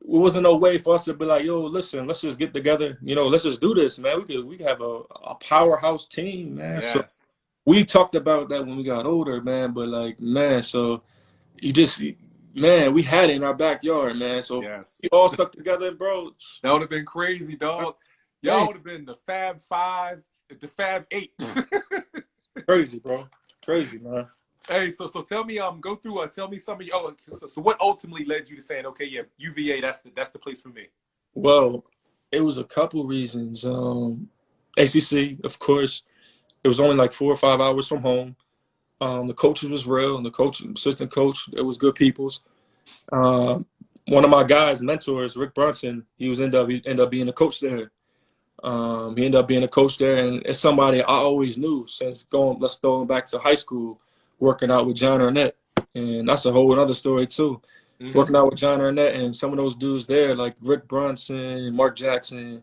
it wasn't no way for us to be like, yo, listen, let's just get together. You know, let's just do this, man. We could have a powerhouse team, man. Yes. So we talked about that when we got older, man. But, like, man, so man, we had it in our backyard, man. So we all stuck together, bro. That would have been crazy, dog. Y'all would have been the Fab Five, the Fab Eight. Crazy, bro. Crazy, man. Hey, so tell me, tell me some of you. So what ultimately led you to saying, okay, yeah, UVA, that's the place for me? Well, it was a couple reasons. ACC, of course, it was only like 4 or 5 hours from home. The coaches was real, and the assistant coach, it was good peoples. One of my guys' mentors, Rick Brunson, he ended up being a coach there. He ended up being a coach there, and it's somebody I always knew since let's go back to high school, working out with John Arnett. And that's a whole other story too. Mm-hmm. Working out with John Arnett and some of those dudes there, like Rick Brunson, Mark Jackson,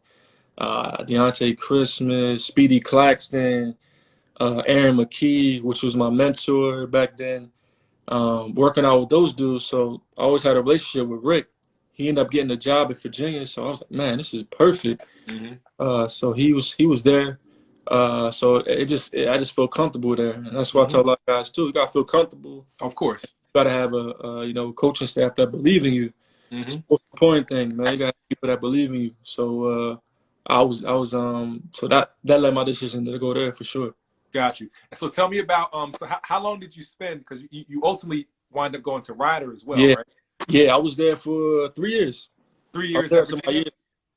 Deontay Christmas, Speedy Claxton, Aaron McKee, which was my mentor back then. Working out with those dudes, so I always had a relationship with Rick. He ended up getting a job at Virginia, so I was like, man, this is perfect. Mm-hmm. So he was there. So I just feel comfortable there, and that's why I tell a lot of guys too. You gotta feel comfortable. Of course, you gotta have a coaching staff that believe in you. Mm-hmm. It's the important thing, man. You gotta have people that believe in you. So so that led my decision to go there for sure. Got you. So tell me about so how long did you spend? Because you ultimately wind up going to Rider as well, right? Yeah, I was there for 3 years. 3 years.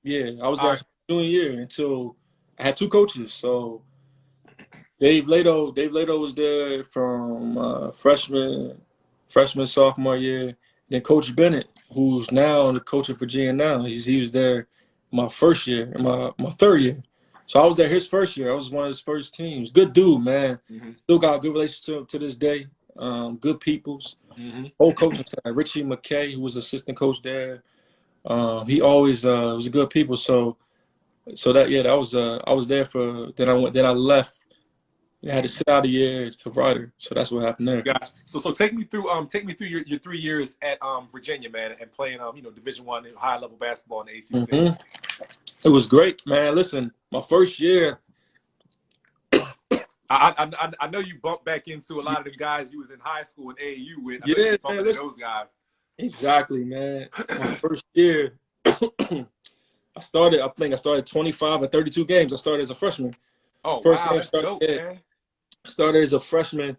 Yeah, I was there for junior year until I had 2 coaches. So Dave Lato was there from freshman, sophomore year. Then Coach Bennett, who's now the coach of Virginia now, he was there my first year, my third year. So I was there his first year. I was one of his first teams. Good dude, man. Mm-hmm. Still got a good relationship to this day. Good peoples. Mm-hmm. Whole coaching staff. Richie McKay, who was assistant coach there. He always was a good people. So that I was there for. Then I left. I had to sit out a year to Rider. So that's what happened there. Gotcha. So take me through your 3 years at Virginia, man, and playing Division I high level basketball in the ACC. Mm-hmm. It was great, man. Listen, my first year, I know you bumped back into a lot of the guys you was in high school and AAU with. I know you yeah, was man. bumping into Listen, those guys. exactly, man. My first year, I think I started 25 or 32 games. I started as a freshman. Oh First wow, game that's started, dope, yeah, man. started as a freshman.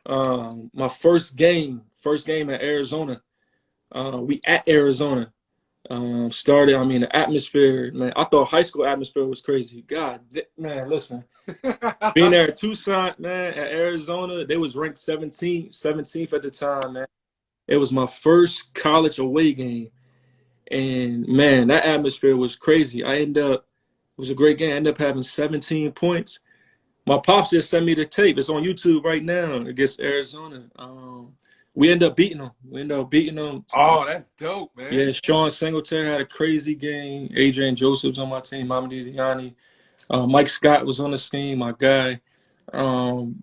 My first game at Arizona. We at Arizona. Started. I mean, the atmosphere, man. I thought high school atmosphere was crazy. God, man, listen. Being there at Tucson, man, at Arizona, they was ranked 17th at the time, man. It was my first college away game. And man, that atmosphere was crazy. It was a great game. I ended up having 17 points. My pops just sent me the tape. It's on YouTube right now against Arizona. We ended up beating them. Oh, that's dope, Yeah, man. Sean Singletary had a crazy game. Adrian Joseph's on my team. Mamadi Diani. Mike Scott was on the team, my guy.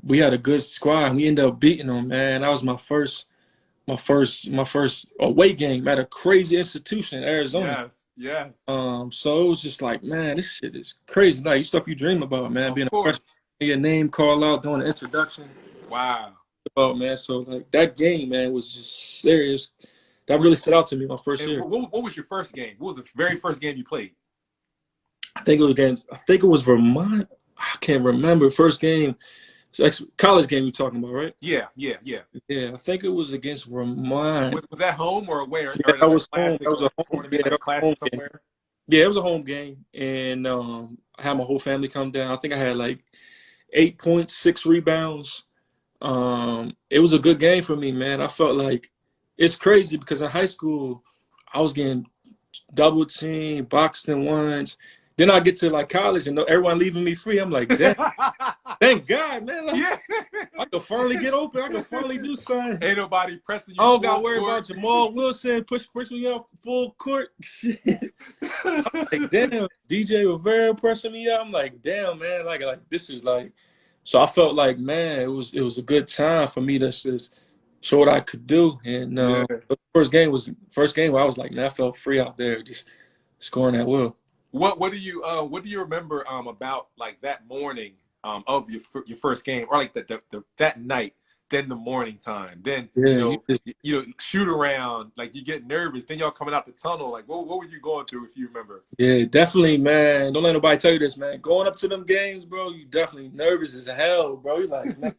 We had a good squad. We ended up beating them, man. That was my first away game at a crazy institution in Arizona. Yes, yes. So it was just like, man, this shit is crazy. Like stuff you dream about, man. Of Being a freshman, course. your name call out, doing the introduction. Wow. About man, so like that game, man, was just serious. That What, really stood out to me my first and year. what was your first game? What was the very first game you played? I think it was Vermont. I can't remember. First game, it's college game you're talking about, right? Yeah, yeah, yeah. Yeah, I think it was against Vermont. Was that home or away Yeah, or that like a was home. classic That was a home. tournament, Yeah, like that a was a home classic game. somewhere? Yeah, it was a home game, and I had my whole family come down. I think I had like 8 points, 6 rebounds. It was a good game for me, man. I felt like it's crazy because in high school, I was getting double team, boxed in ones. Then I get to like college and everyone leaving me free. I'm like, damn, thank God, man. Like, Yeah. I could finally get open. I could finally do something. Ain't nobody pressing I you don't got to full worry court. about Jamal Wilson push me up full court. Like, damn, DJ Rivera pressing me up. I'm like, damn, man. Like this is like. So I felt like, man, it was a good time for me to just show what I could do. And Yeah. the first game where I was like, man, I felt free out there, just scoring at will. What do you remember about like that morning of your first game or like that night, then the morning time, then Yeah, you just you know shoot around, like you get nervous, then y'all coming out the tunnel, like what were you going through if you remember? yeah, definitely, man. Don't let nobody tell you this, man. Going up to them games, bro, you definitely nervous as hell, bro. You're like, man,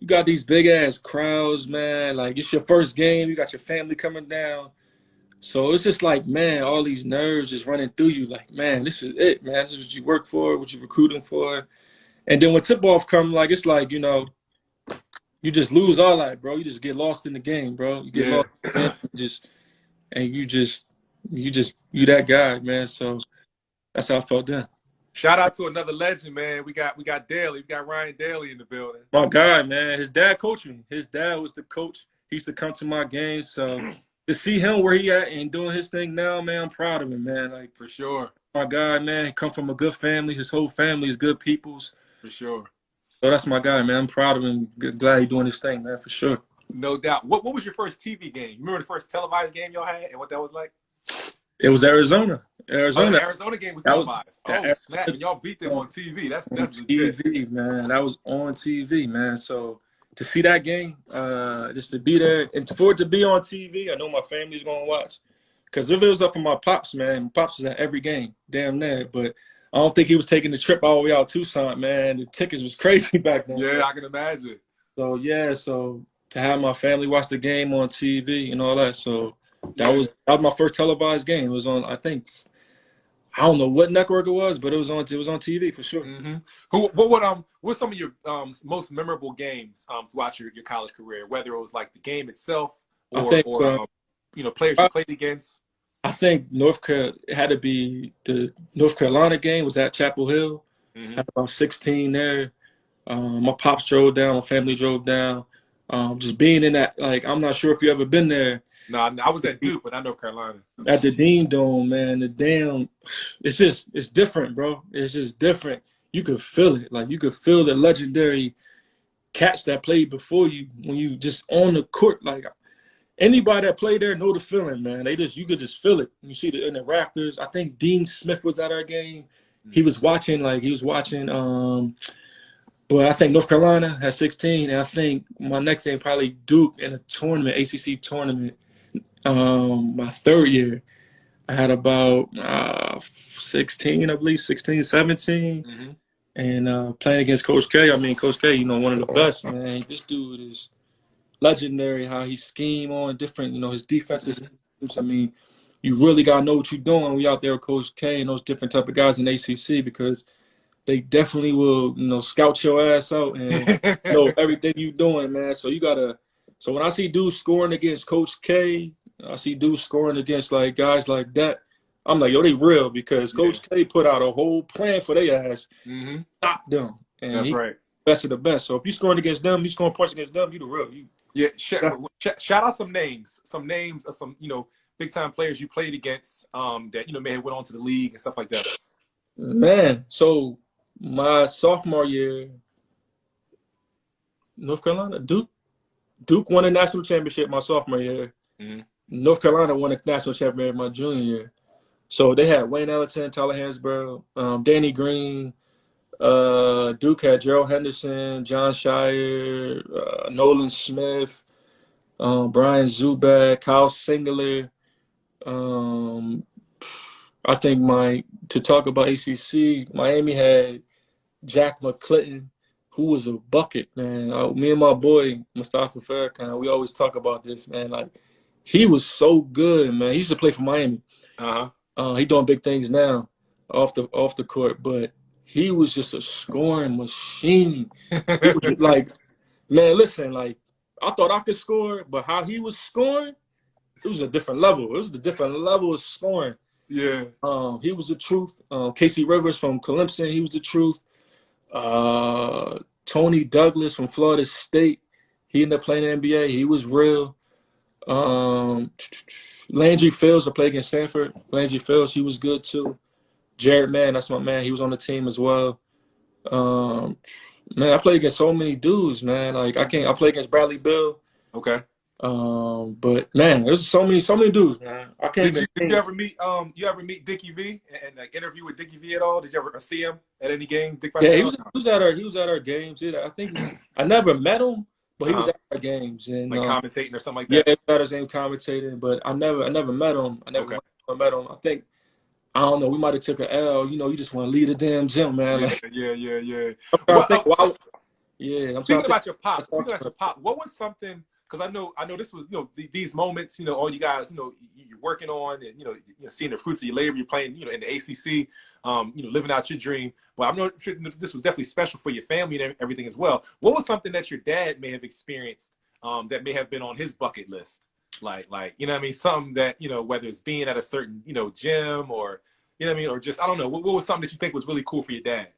you got these big ass crowds, man. Like it's your first game. You got your family coming down. So it's just like, man, all these nerves just running through you. Like, man, this is it, man. This is what you work for, what you're recruiting for. And then when tip off come, like it's like, you just lose all that, bro. You just get lost in the game, bro. You get Yeah. lost in the game, you that guy, man. So that's how I felt then. Shout out to another legend, man. We got Daly, we got Ryan Daly in the building. My guy, man. His dad coached me. His dad was the coach. He used to come to my games. So to see him where he at and doing his thing now, man, I'm proud of him, man. Like For sure. my guy, man, he come from a good family. His whole family is good peoples. For sure. So that's my guy, man. I'm proud of him. Glad he's doing his thing, man, for sure. No doubt. What was your first TV game? You remember the first televised game y'all had and what that was like? It was Arizona. Oh, the Arizona. Arizona game was That was televised. that Oh snap! Arizona And y'all beat them on TV. That's on legit. TV, man. That was on TV, man. So to see that game, just to be there and for it to be on TV, I know my family's gonna watch. Because if it was up for my pops, man, pops was at every game, damn near. But I don't think he was taking the trip all the way out Tucson, man. The tickets was crazy back then. Yeah, I can imagine. So yeah, so to have my family watch the game on TV and all that, so that was my first televised game. It was on, I don't know what network it was, but it was on TV for sure. Mm-hmm. What's some of your most memorable games throughout your college career? Whether it was like the game itself I think or players you played against. I think it had to be the North Carolina game was at Chapel Hill. Mm-hmm. Had about 16 there. My pops drove down, my family drove down. Just being in that, like, I'm not sure if you ever been there. No, I was at Duke, but not North Carolina. At the Dean Dome, man, it's different, bro. It's just different. You could feel it. Like, you could feel the legendary cats that played before you when you just on the court. Like, anybody that played there know the feeling, man. You could just feel it. You see it in the rafters. I think Dean Smith was at our game. He was watching. But I think North Carolina had 16, and I think my next game probably Duke in a tournament, ACC tournament. My third year, I had about 16, I believe, 16, 17. Mm-hmm. And playing against Coach K, I mean, Coach K, one of the best, man. This dude is legendary, how he scheme on different, his defenses. I mean, you really got to know what you're doing when we out there with Coach K and those different type of guys in ACC, because they definitely will, scout your ass out and know everything you doing, man. So so when I see dudes scoring against Coach K, I see dudes scoring against like guys like that, I'm like, yo, they real, because Coach K put out a whole plan for their ass. Mm-hmm. Stop them. And that's right. Best of the best. So if you scoring against them, you scoring points against them, you the real. Shout out some names of some, big time players you played against that, may have went on to the league and stuff like that. Man, so my sophomore year, North Carolina, Duke won a national championship my sophomore year. Mm-hmm. North Carolina won a national championship my junior year. So they had Wayne Ellington, Tyler Hansborough, Danny Green. Duke had Gerald Henderson, John Shire, Nolan Smith, Brian Zuback, Kyle Singler. I think to talk about ACC, Miami had Jack McClinton, who was a bucket, man. Me and my boy Mustafa Farrakhan, we always talk about this, man. Like, he was so good, man. He used to play for Miami. He doing big things now off the court, but he was just a scoring machine. It was like, man, listen, like, I thought I could score, but how he was scoring, it was a different level. It was the different level of scoring. Yeah. He was the truth. Casey Rivers from Clemson, he was the truth. Tony Douglas from Florida State, he ended up playing in the NBA. He was real. Landry Fields, I played against Stanford. Landry Fields, he was good too. Jared Mann, that's my man. He was on the team as well. Man, I played against so many dudes, man. Like, I played against Bradley Beal. Okay. But man, there's so many dudes, man. I can't. Did you ever meet Dickie V and like interview with Dickie V at all? Did you ever see him at any game? Yeah, he was at our games. I think I never met him, but he was at our games and like commentating or something like that. Yeah, he got his name commentating, but I never met him. I never met him. I think, I don't know, we might have took an L. You just want to leave the damn gym, man. Yeah, like, yeah. I'm speaking about your pop, what was something? Because I know this was, these moments, all you guys, you're working on, and you're seeing the fruits of your labor. You're playing, in the ACC, living out your dream. But I'm not sure this was definitely special for your family and everything as well. What was something that your dad may have experienced that may have been on his bucket list? Like something that, whether it's being at a certain, gym or, or just, I don't know, what was something that you think was really cool for your dad?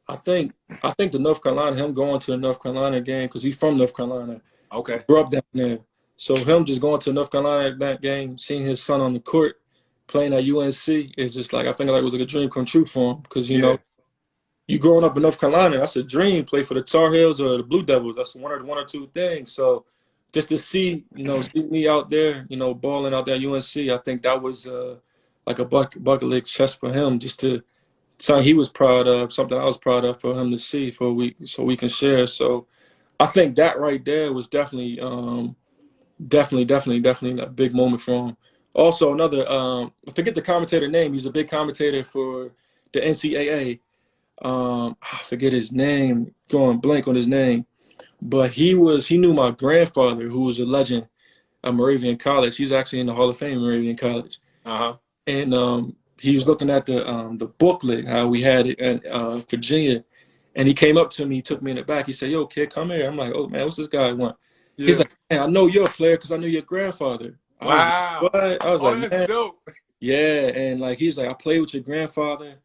I think the North Carolina, him going to the North Carolina game, because he's from North Carolina. Okay. Grew up down there. So him just going to North Carolina that game, seeing his son on the court, playing at UNC, is just like, I think like it was like a dream come true for him. Because, you growing up in North Carolina, that's a dream, play for the Tar Heels or the Blue Devils. That's one or two things. So just to see, see me out there, balling out there at UNC, I think that was like a bucket list chest for him, just to something he was proud of, something I was proud of for him to see, so we can share. So I think that right there was definitely a big moment for him. Also, another, I forget the commentator name. He's a big commentator for the NCAA. I forget his name, going blank on his name. But he knew my grandfather, who was a legend at Moravian College. He's actually in the Hall of Fame at Moravian College. And he was looking at the booklet, how we had it at Virginia. And he came up to me, took me in the back. He said, "Yo, kid, come here." I'm like, "Oh, man, what's this guy want?" Yeah. He's like, "Man, I know you're a player because I knew your grandfather." Wow. I was like, that's dope. Yeah, and like he's like, "I played with your grandfather.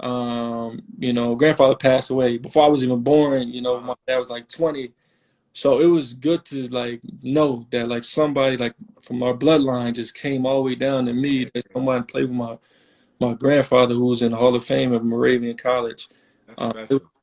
Grandfather passed away before I was even born. My dad was like 20. So it was good to like know that like somebody like from our bloodline just came all the way down to me. That somebody played with my grandfather, who was in the Hall of Fame of Moravian College."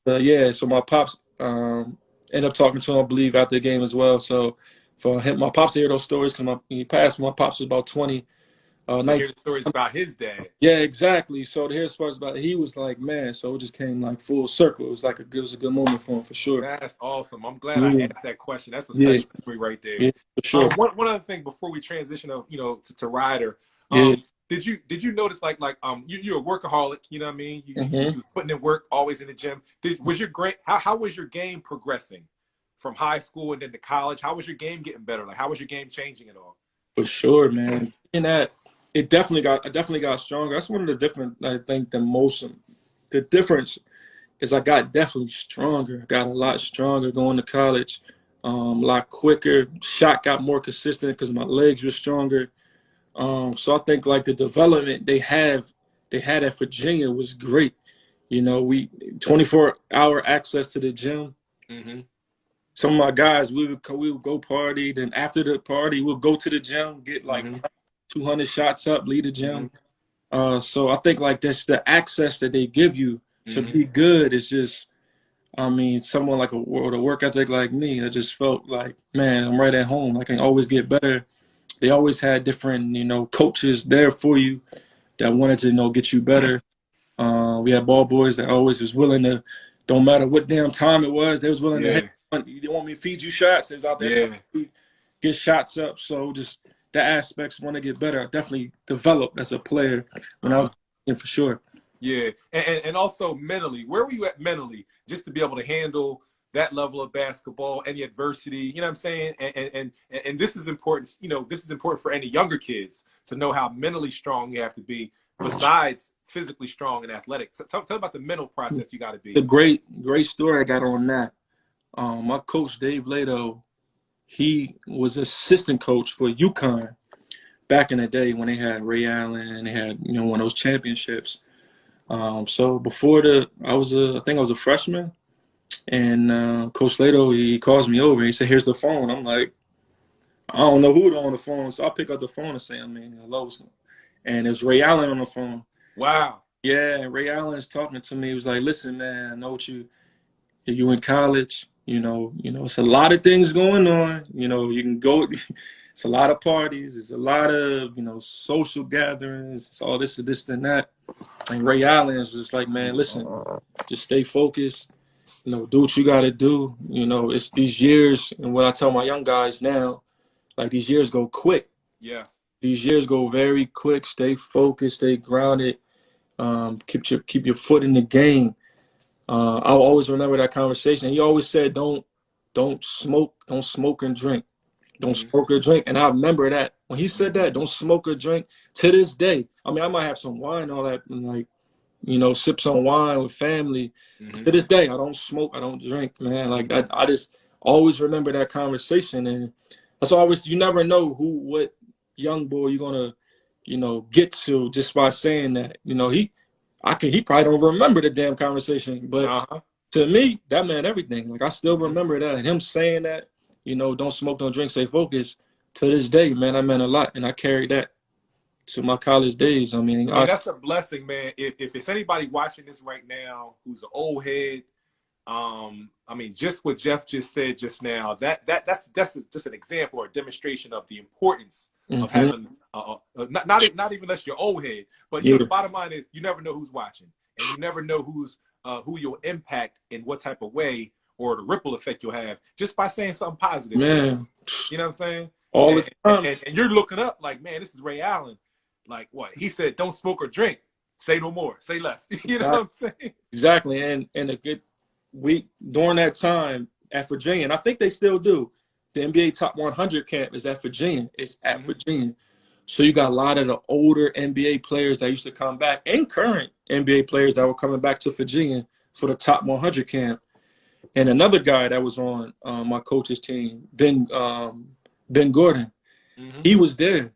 So my pops ended up talking to him, I believe, after the game as well. So for him, my pops to hear those stories because he passed. My pops was about 20, To hear 19. the stories about his dad. Yeah, exactly. So to hear stories about it, he was like, man. So it just came like full circle. It was like it was a good moment for him for sure. That's awesome. I'm glad I Yeah, asked that question. That's a yeah, special memory right there. yeah, for sure. One other thing before we transition of to Ryder, Yeah. did you notice you're a workaholic, you know what I mean? You Hmm. was putting in work, always in the gym. Was your great how was your game progressing from high school and then to college? How was your game getting better? Like how was your game changing at all? For sure, man. In that, I definitely got stronger. That's one of the different. I think the difference is I got definitely stronger. I got a lot stronger going to college, a lot quicker. Shot got more consistent because my legs were stronger. So I think like the development they had at Virginia was great. You know, we 24-hour access to the gym. Mm-hmm. Some of my guys, we would go party. Then after the party, we'll go to the gym, get like Mm-hmm. 200 shots up, leave the Mm-hmm. gym. So I think like that's the access that they give you to Mm-hmm. be good is just, I mean, someone like with a work ethic like me, I just felt like, man, I'm right at home. I can always get better. They always had different, coaches there for you that wanted to, get you better. We had ball boys that always was willing to, don't matter what damn time it was, they was willing to, hey, Yeah. you want me to feed you shots? They was out there trying Yeah. to get shots up. So just the aspects want to get better. I definitely developed as a player when I was Uh-huh. in for sure. Yeah, and also mentally, where were you at mentally, just to be able to handle that level of basketball, any adversity? You know what I'm saying? And this is important. This is important for any younger kids to know how mentally strong you have to be, besides physically strong and athletic. Tell about the mental process you got to The be. great story I got on that. My coach Dave Lato, he was assistant coach for UConn back in the day when they had Ray Allen and they had one of those championships. So before I think I was a freshman, and Coach Lato he calls me over. And he said, "Here's the phone." I'm like, I don't know who's on the phone, so I pick up the phone and say, hello, and it's Ray Allen on the phone. Wow. Yeah, and Ray Allen is talking to me. He was like, "Listen, man, I know what you in college. It's a lot of things going on. You can go. It's a lot of parties. It's a lot of social gatherings. It's all this and this and that." And Ray Allen is just like, "Man, listen, just stay focused. Do what you got to do. It's these years, and what I tell my young guys now, like these years go quick. Yes. These years go very quick. Stay focused. Stay grounded. Keep your foot in the game." I'll always remember that conversation. He always said, don't smoke and drink. Don't Mm-hmm. smoke or drink." And I remember that when he said that, don't smoke or drink, to this day. I mean, I might have some wine, all that, and like, sip some wine with family. Mm-hmm. To this day, I don't smoke, I don't drink, man. Like I just always remember that conversation. And that's always, you never know what young boy you're gonna, get to just by saying that. He probably don't remember the damn conversation, but Uh-huh. to me, that meant everything. Like I still Mm-hmm. remember that, and him saying that, don't smoke, don't drink, stay focused. To this day, man, that meant a lot, and I carried that to my college days. I mean, I mean, that's a blessing, man. If it's anybody watching this right now who's an old head, I mean, just what Jeff just said just now, that's just an example or a demonstration of the importance of mm-hmm. having not even unless you're old head, but Yeah, the bottom line is you never know who's watching, and you never know who you'll impact in what type of way, or the ripple effect you'll have just by saying something positive to them. man, You know what I'm saying? all the And, time. and you're looking up like, man, this is Ray Allen. Like what he said, don't smoke or drink. Say no more. Say less. You know what I'm saying? Exactly, and a good week during that time at Virginia, and I think they still do. The NBA Top 100 camp is at Virginia. It's at Mm-hmm. Virginia. So you got a lot of the older NBA players that used to come back, and current NBA players that were coming back to Virginia for the Top 100 camp. And another guy that was on my coach's team, Ben Gordon, Mm-hmm. he was there.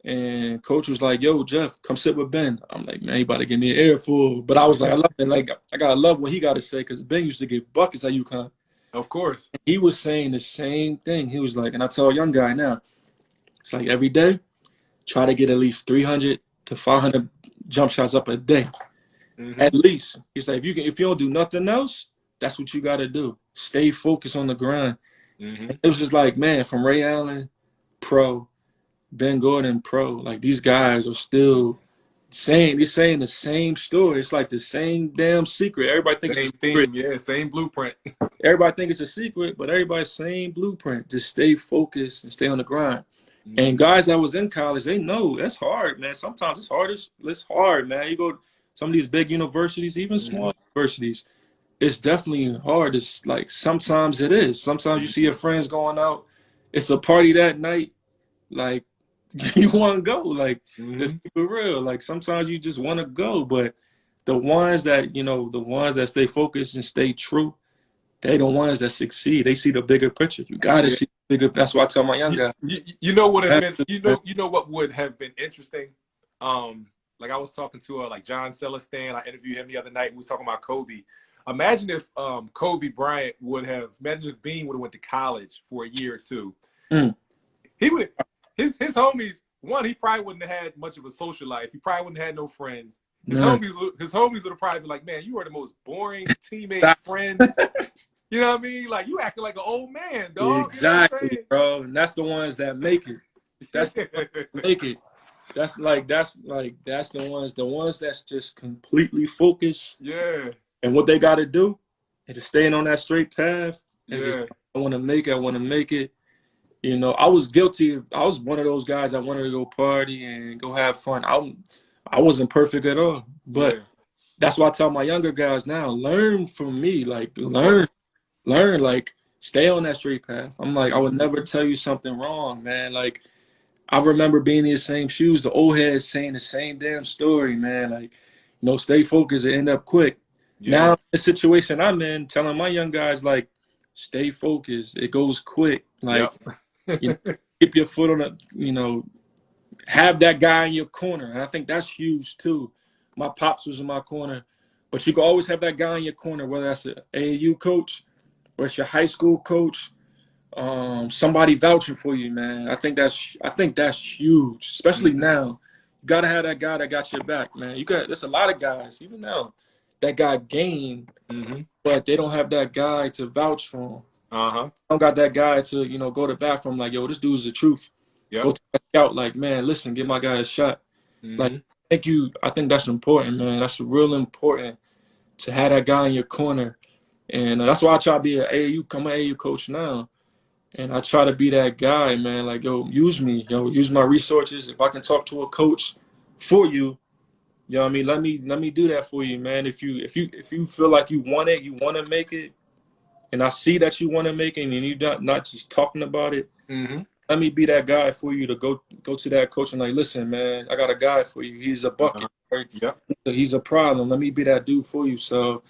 And coach was like, "Yo, Jeff, come sit with Ben." I'm like, "Man, he about to give me an earful." But I was like, I love it. Like, I gotta love what he got to say, because Ben used to get buckets at UConn. Of course. He was saying the same thing. He was like, and I tell a young guy now, it's like every day, try to get at least 300 to 500 jump shots up a day. Mm-hmm. At least. He's like, if you don't do nothing else, that's what you got to do. Stay focused on the grind. It was just like, man, from Ray Allen, pro, Ben Gordon, pro, like these guys are still they're saying the same story. It's like the same damn secret. Everybody thinks it's Same a secret. theme, yeah, same blueprint. Everybody thinks it's a secret, but everybody's same blueprint. Just stay focused and stay on the grind. And guys that was in college, they know that's hard, man. Sometimes it's hard, man. You go to some of these big universities, even small universities, it's definitely hard. It's like sometimes it is. Sometimes you see your friends going out. It's a party that night. Like you want to go. Like just keep it real. Like sometimes you just want to go. But the ones that the ones that stay focused and stay true, they the ones that succeed. They see the bigger picture. You gotta see the bigger. That's why I tell my young guys. You know what have been you know what would have been interesting. Like I was talking to like John Celestin. I interviewed him the other night. And we was talking about Kobe. Imagine if Kobe Bryant imagine if Bean would have went to college for a year or two. He would his homies. One, he probably wouldn't have had much of a social life. He probably wouldn't have had no friends. His homies would have probably been like, man, you are the most boring teammate, friend. You know what I mean? Like you acting like an old man, dog. Exactly, you know bro. And that's the ones that make it. That's the ones that make it. That's the ones that's just completely focused. Yeah. And what they got to do is just staying on that straight path. And Yeah. I want to make it. I want to make it. I was guilty. I was one of those guys that wanted to go party and go have fun. I wasn't perfect at all, but that's why I tell my younger guys now, learn from me. Like learn, like stay on that straight path. I'm like, I would never tell you something wrong, man. Like I remember being in the same shoes, the old heads saying the same damn story, man. Like, stay focused and end up quick. Now the situation I'm in, telling my young guys like, stay focused. It goes quick. Like keep your foot on the, have that guy in your corner. And I think that's huge too. My pops was in my corner, but you can always have that guy in your corner, whether that's an AAU coach or it's your high school coach, somebody vouching for you, man. I think that's huge, especially now. You gotta have that guy that got your back, man. There's a lot of guys, even now, that got game, but they don't have that guy to vouch for them. Don't got that guy to, go to bat from like, yo, this dude's the truth. Go check out, like, man, listen, give my guy a shot. Like, I think that's important, man. That's real important to have that guy in your corner. And that's why I try to be I'm an AAU coach now. And I try to be that guy, man. Like, yo, use me, use my resources. If I can talk to a coach for you, you know what I mean? Let me do that for you, man. If you feel like you want it, you want to make it, and I see that you want to make it, and you're not just talking about it. Let me be that guy for you to go to that coach and like, listen, man, I got a guy for you. He's a bucket. Right? He's a problem. Let me be that dude for you. So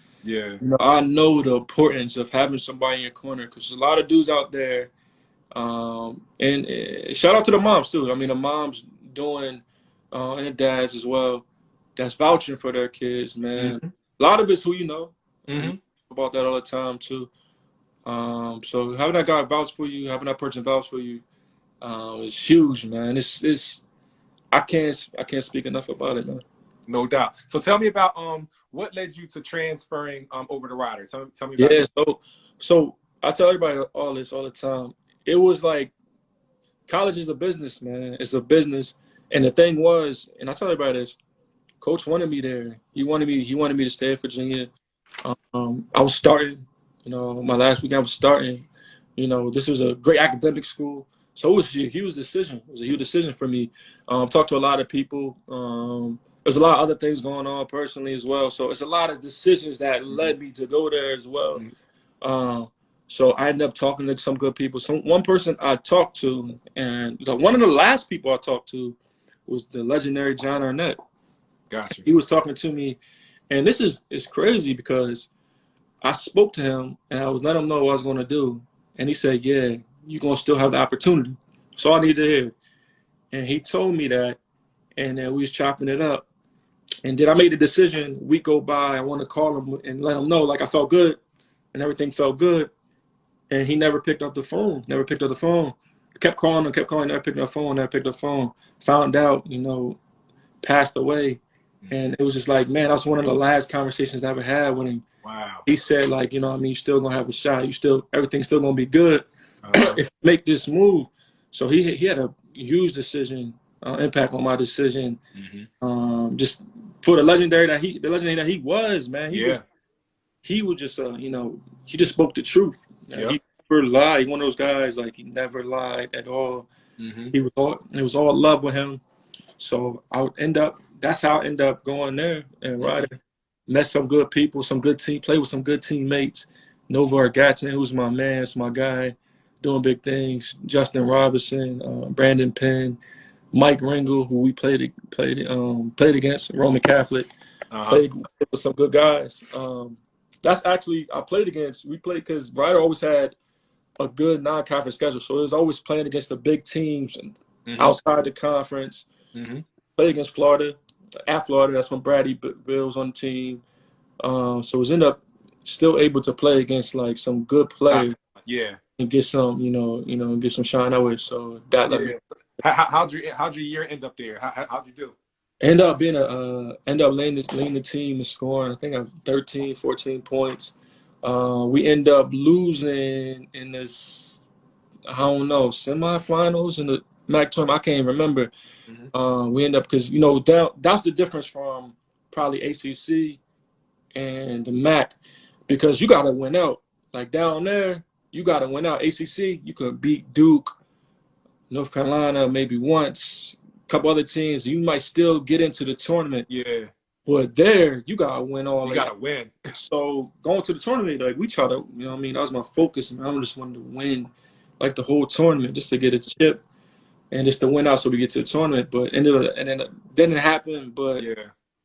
I know the importance of having somebody in your corner because there's a lot of dudes out there. And shout out to the moms too. I mean, the moms doing and the dads as well. That's vouching for their kids, man. A lot of it's who you know. About that all the time too. So having that guy vouch for you, having that person vouch for you, is huge, man. It's I can't speak enough about it, man. No doubt. So tell me about what led you to transferring over to Rider. Tell me about that. So I tell everybody all this all the time. It was like college is a business, man. It's a business. And the thing was, and I tell everybody this, Coach wanted me there. He wanted me to stay at Virginia. I was starting, my last week I was starting. This was a great academic school. So it was a huge decision. It was a huge decision for me. Talked to a lot of people. There's a lot of other things going on personally as well. So it's a lot of decisions that led me to go there as well. So I ended up talking to some good people. So one person I talked to, and one of the last people I talked to was the legendary John Arnett. Gotcha. He was talking to me, and this is crazy because I spoke to him and I was letting him know what I was going to do. And he said, yeah, you're going to still have the opportunity. So I need to hear. And he told me that, and then we was chopping it up. And then I made the decision, week go by, I want to call him and let him know, like I felt good and everything felt good. And he never picked up the phone, Kept calling him, never picked up the phone, Found out, passed away. And it was just like, man, that's one of the last conversations I ever had with him. Wow. He said, like, you still going to have a shot. Everything's still going to be good. if you make this move. So he had a huge decision impact on my decision. Just for the legendary that he was, man. Yeah. He was just he just spoke the truth. Yep. He never lied. One of those guys, like, he never lied at all. Mm-hmm. It was all love with him. So that's how I end up going there and riding. Met some good people, some good team, played with some good teammates. Nova Argatin, who's my man, it's my guy, doing big things. Justin Robinson, Brandon Penn, Mike Ringle, who we played against, Roman Catholic. Played with some good guys. That's actually I played against. We played because Ryder always had a good non-conference schedule, so it was always playing against the big teams and outside the conference. Played against Florida, at Florida. That's when Brady Bill was on the team. So it was end up still able to play against like some good players. Yeah. And get some, get some shine out with. So that let me. How'd your year end up there? How'd you do? End up leading the team in scoring. I think I'm 13, 14 points. We end up losing in this, I don't know, semifinals in the MAC tournament. I can't even remember. We end up because that's the difference from probably ACC and the MAC, because you got to win out. Like down there, you got to win out. ACC, you could beat Duke, North Carolina maybe once, a couple other teams. You might still get into the tournament. Yeah. But there, you got to win all. You got to win. So going to the tournament, like we try to, that was my focus. Man, I just wanted to win like the whole tournament just to get a chip and just to win out so we get to the tournament. But and then it didn't happen. But,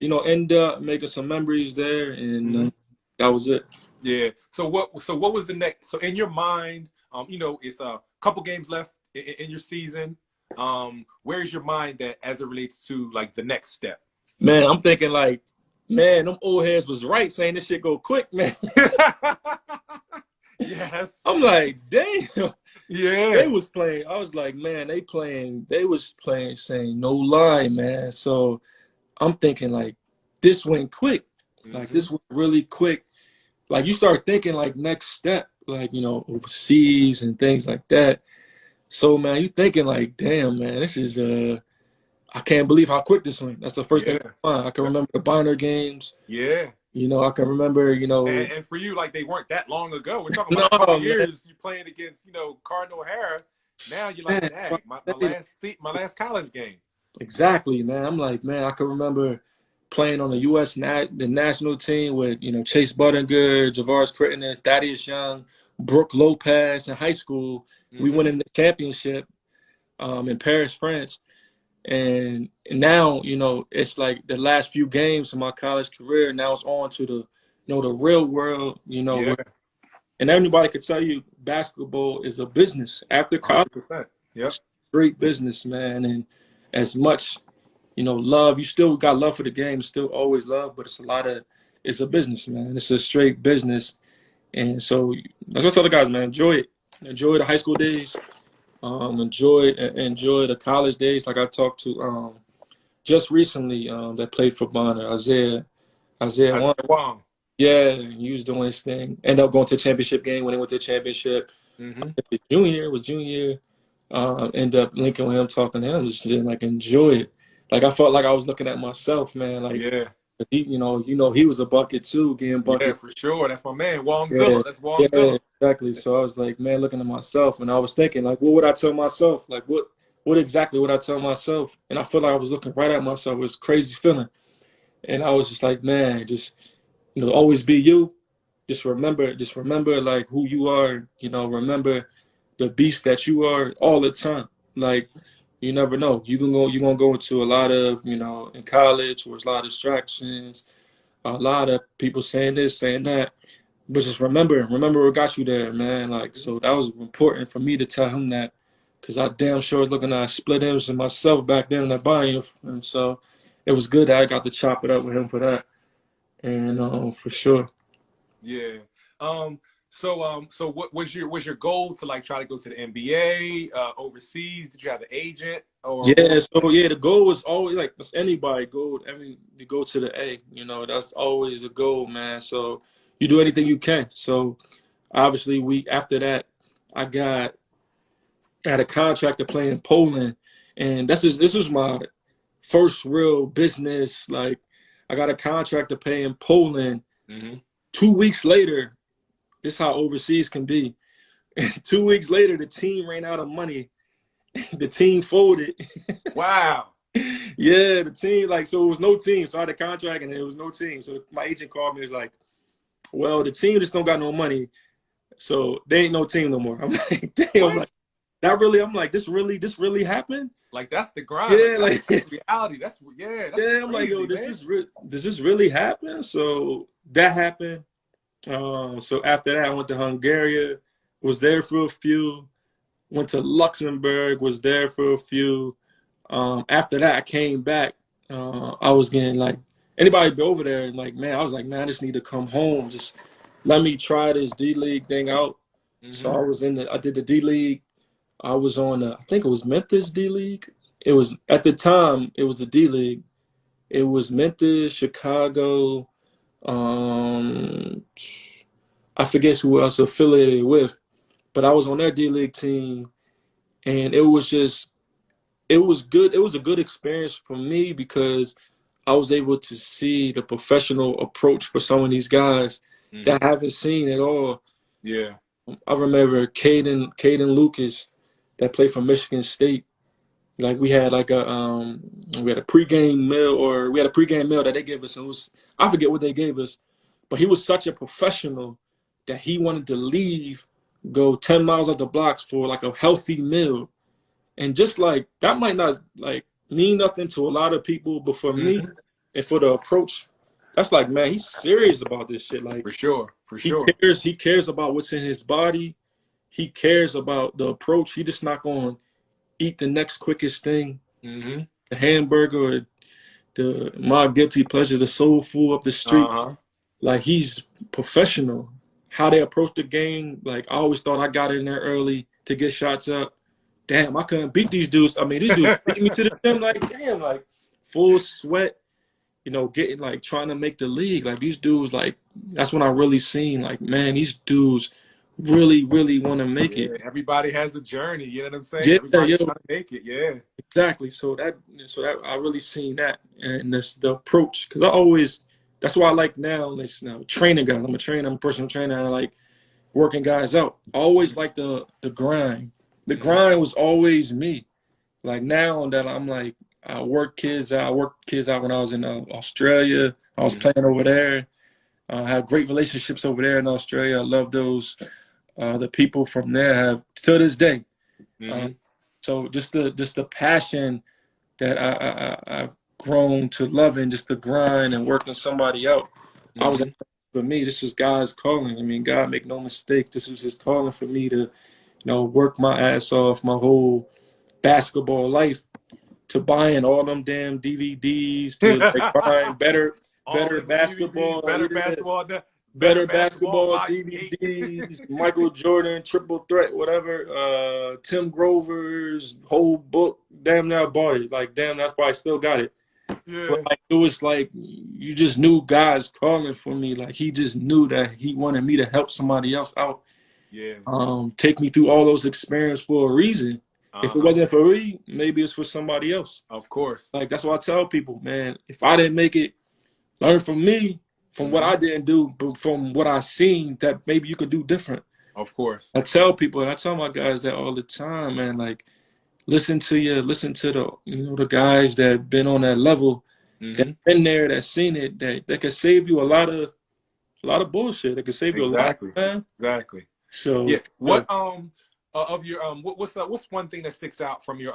end up making some memories there, and that was it. Yeah. So what was the next? So in your mind, it's a couple games left in your season. Where's your mind at as it relates to like the next step? Man, I'm thinking like, man, them old heads was right saying this shit go quick, man. Yes. I'm like, damn. Yeah. They was playing. I was like, man, they was playing saying no lie, man. So I'm thinking like this went quick. Like this went really quick. Like you start thinking like next step, like, overseas and things like that. So man, you thinking like, damn, man, this is I can't believe how quick this went. That's the first thing I can remember the Bonner games. Yeah. I can remember, and for you, like they weren't that long ago. We're talking about a couple of years you playing against, Cardinal O'Hara. Now you're like, dang, my last college game. Exactly, man. I'm like, man, I can remember playing on the national team with, Chase Buttinger, Javaris Critteness, Thaddeus Young, Brooke Lopez in high school. We won in the championship in Paris, France. And now, it's like the last few games of my college career. Now it's on to the, the real world, and everybody could tell you basketball is a business. After college, 100%. Yep. Great business, man. And as much, love, you still got love for the game, still always love, but it's a business, man. It's a straight business. And so that's what I tell the guys, man, enjoy it. Enjoy the high school days. Enjoy the college days. Like I talked to just recently that played for Bonner, Isaiah Wong. Yeah, he was doing his thing. Ended up going to the championship game when they went to the championship. Junior. Ended up linking with him, talking to him, just didn't like enjoy it. Like I felt like I was looking at myself, man. Like he, he was a bucket too, getting bucket. Yeah, for sure. That's my man, Wongzilla. That's Wongzilla. Yeah, exactly. So I was like, man, looking at myself, and I was thinking, like, what would I tell myself? Like, what exactly would I tell myself? And I feel like I was looking right at myself. It was a crazy feeling, and I was just like, man, just always be you. Just remember, like who you are. Remember the beast that you are all the time. Like, you never know. You're gonna go into a lot of, in college, where there's a lot of distractions, a lot of people saying this, saying that. But just remember what got you there, man. Like, so that was important for me to tell him that, because I damn sure was looking at split image of myself back then in that buying. And so it was good that I got to chop it up with him for that. And for sure. Yeah. So what was your goal to like try to go to the NBA, overseas? Did you have an agent? The goal was always like anybody goal. To go to the A. That's always the goal, man. So you do anything you can. So obviously after that, I got I had a contract to play in Poland, and this was my first real business. Like, I got a contract to play in Poland. Mm-hmm. 2 weeks later, this is how overseas can be. 2 weeks later, the team ran out of money. The team folded. Wow. Yeah, the team, like, so it was no team. So I had a contract and there was no team. So my agent called me and was like, well, the team just don't got no money. So they ain't no team no more. I'm like, damn, I'm like, that really, I'm like, this really happened? Like, that's the grind. Yeah, like that's reality. That's that's yeah, I'm like, yo, does this really happen? So that happened. So after that, I went to Hungary, was there for a few, went to Luxembourg, was there for a few. After that, I came back. I was getting like, anybody be over there, and like, man, I was like, man, I just need to come home. Just let me try this D League thing out. Mm-hmm. So I did the D League. I was on, I think it was Memphis D League. It was, at the time, it was the D League. It was Memphis, Chicago. I forget who else affiliated with, but I was on their D League team, and it was good. It was a good experience for me because I was able to see the professional approach for some of these guys that I haven't seen at all. Yeah. I remember Caden Lucas that played for Michigan State. Like, we had like a pregame meal that they gave us, and it was, I forget what they gave us, but he was such a professional that he wanted to leave, go 10 miles up the blocks for like a healthy meal. And just like that might not like mean nothing to a lot of people, but for me and for the approach, that's like, man, he's serious about this shit. Like, For sure. he cares about what's in his body. He cares about the approach. He just not going to eat the next quickest thing, the hamburger, or my guilty pleasure, the soul food up the street. Like, he's professional. How they approach the game, like, I always thought I got in there early to get shots up. Damn, I couldn't beat these dudes. I mean, these dudes beat me to the gym, like, damn, like, full sweat, getting, like, trying to make the league. Like, these dudes, like, that's when I really seen, like, man, these dudes really, really want to make it. Everybody has a journey, you know what I'm saying? Yeah, Everybody's trying to make it, yeah. Exactly. So that I really seen that, and that's the approach. Because that's why I like now training guys. I'm a trainer, I'm a personal trainer, and I like working guys out. I always like the grind. The grind was always me. Like, now that I'm like, I work kids out when I was in Australia. I was playing over there. I have great relationships over there in Australia. I love those. The people from there have to this day. So just the passion that I've grown to loving, just the grind and working somebody out. I was, for me, this was God's calling. I mean, God, make no mistake, this was his calling for me to, work my ass off my whole basketball life, to buying all them damn DVDs, to like buying better basketball, DVDs, better basketball DVDs, Michael Jordan, Triple Threat, whatever, Tim Grover's whole book. Damn, now I bought it. Like, damn, that's why I still got it. Yeah. But like, it was like, you just knew God's calling for me. Like, he just knew that he wanted me to help somebody else out. Yeah. Take me through all those experiences for a reason. If it wasn't for me, maybe it's for somebody else. Of course. Like, that's why I tell people, man, if I didn't make it, learn from me, from what I didn't do, but from what I seen that maybe you could do different. Of course. I tell people, and I tell my guys that all the time, man, like, listen to the, the guys that been on that level, that been there, that seen it, that could save you a lot of bullshit. That could save you a lot, man. Exactly. So yeah. What of your what's one thing that sticks out from your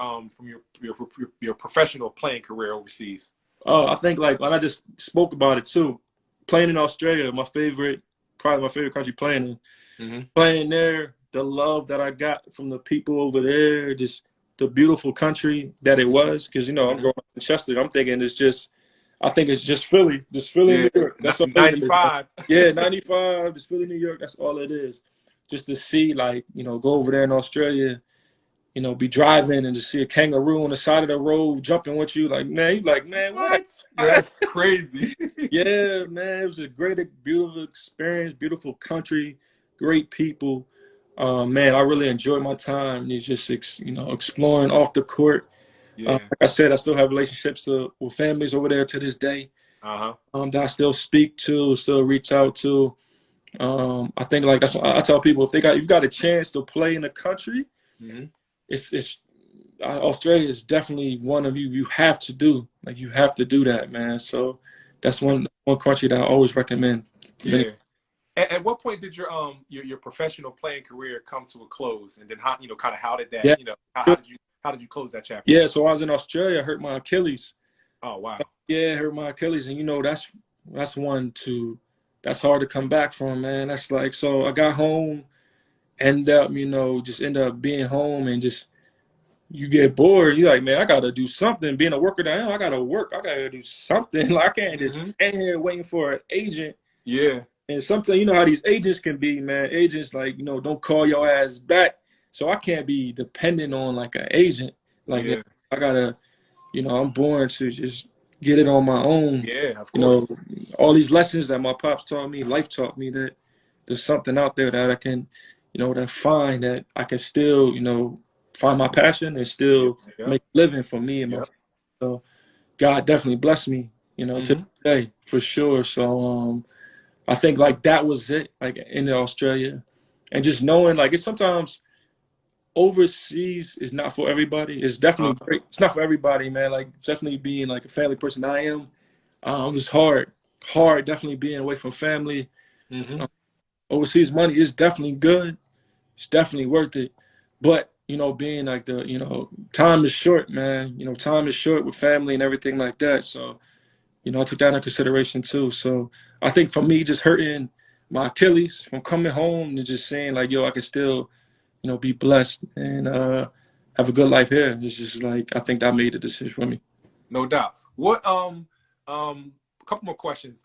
professional playing career overseas? I think, like, when I just spoke about it too, playing in Australia, probably my favorite country playing in. Playing there, the love that I got from the people over there, just the beautiful country that it was. Because, I'm growing up in Chester, I think it's just Philly, New York. That's all 95. Yeah, 95, just Philly, New York. That's all it is. Just to see, like, go over there in Australia, be driving and just see a kangaroo on the side of the road jumping with you. Like, man, what? That's crazy. Yeah, man, it was a great, beautiful experience, beautiful country, great people. Man, I really enjoyed my time. It's just exploring off the court. Yeah. Like I said, I still have relationships with families over there to this day. Uh-huh. That I still speak to, still reach out to. I think like that's what I tell people, if you've got a chance to play in the country, Mm-hmm. it's Australia is definitely one of you have to do. Like you have to do that, man. So that's one country that I always recommend to many. Yeah. At what point did your professional playing career come to a close, and then how kind of how did that Yeah. how did you close that chapter? Yeah, so I was in Australia, I hurt my Achilles. Oh wow. Yeah, hurt my Achilles, and that's one to that's hard to come back from, man. That's like so I got home, just end up being home and just you get bored. You're like, man, I gotta do something. Being a worker down, I gotta work. I gotta do something. Like I can't just Mm-hmm. stand here waiting for an agent. Yeah. And sometimes you know how these agents can be, man. Agents like don't call your ass back. So I can't be dependent on like an agent. Like Yeah. I gotta, I'm born to just get it on my own. Yeah. Of You know, course. all these lessons that my pops taught me, life taught me that there's something out there that I can, that find that I can still, find my passion and Yeah. still Yeah. make a living for me and my Yeah. family. So God definitely blessed me, to Mm-hmm. today for sure. So I think like that was it, like in Australia. And just knowing like it's sometimes overseas is not for everybody. It's definitely Uh-huh. great. It's not for everybody, man. Like definitely being like a family person I am. It was hard definitely being away from family. Mm-hmm. Um, Overseas money is definitely good. It's definitely worth it. But, being like time is short, man. Time is short with family and everything like that. So, I took that into consideration too. So I think for me, just hurting my Achilles from coming home and just saying like, yo, I can still, be blessed and have a good life here. It's just like I think that made the decision for me. No doubt. What a couple more questions.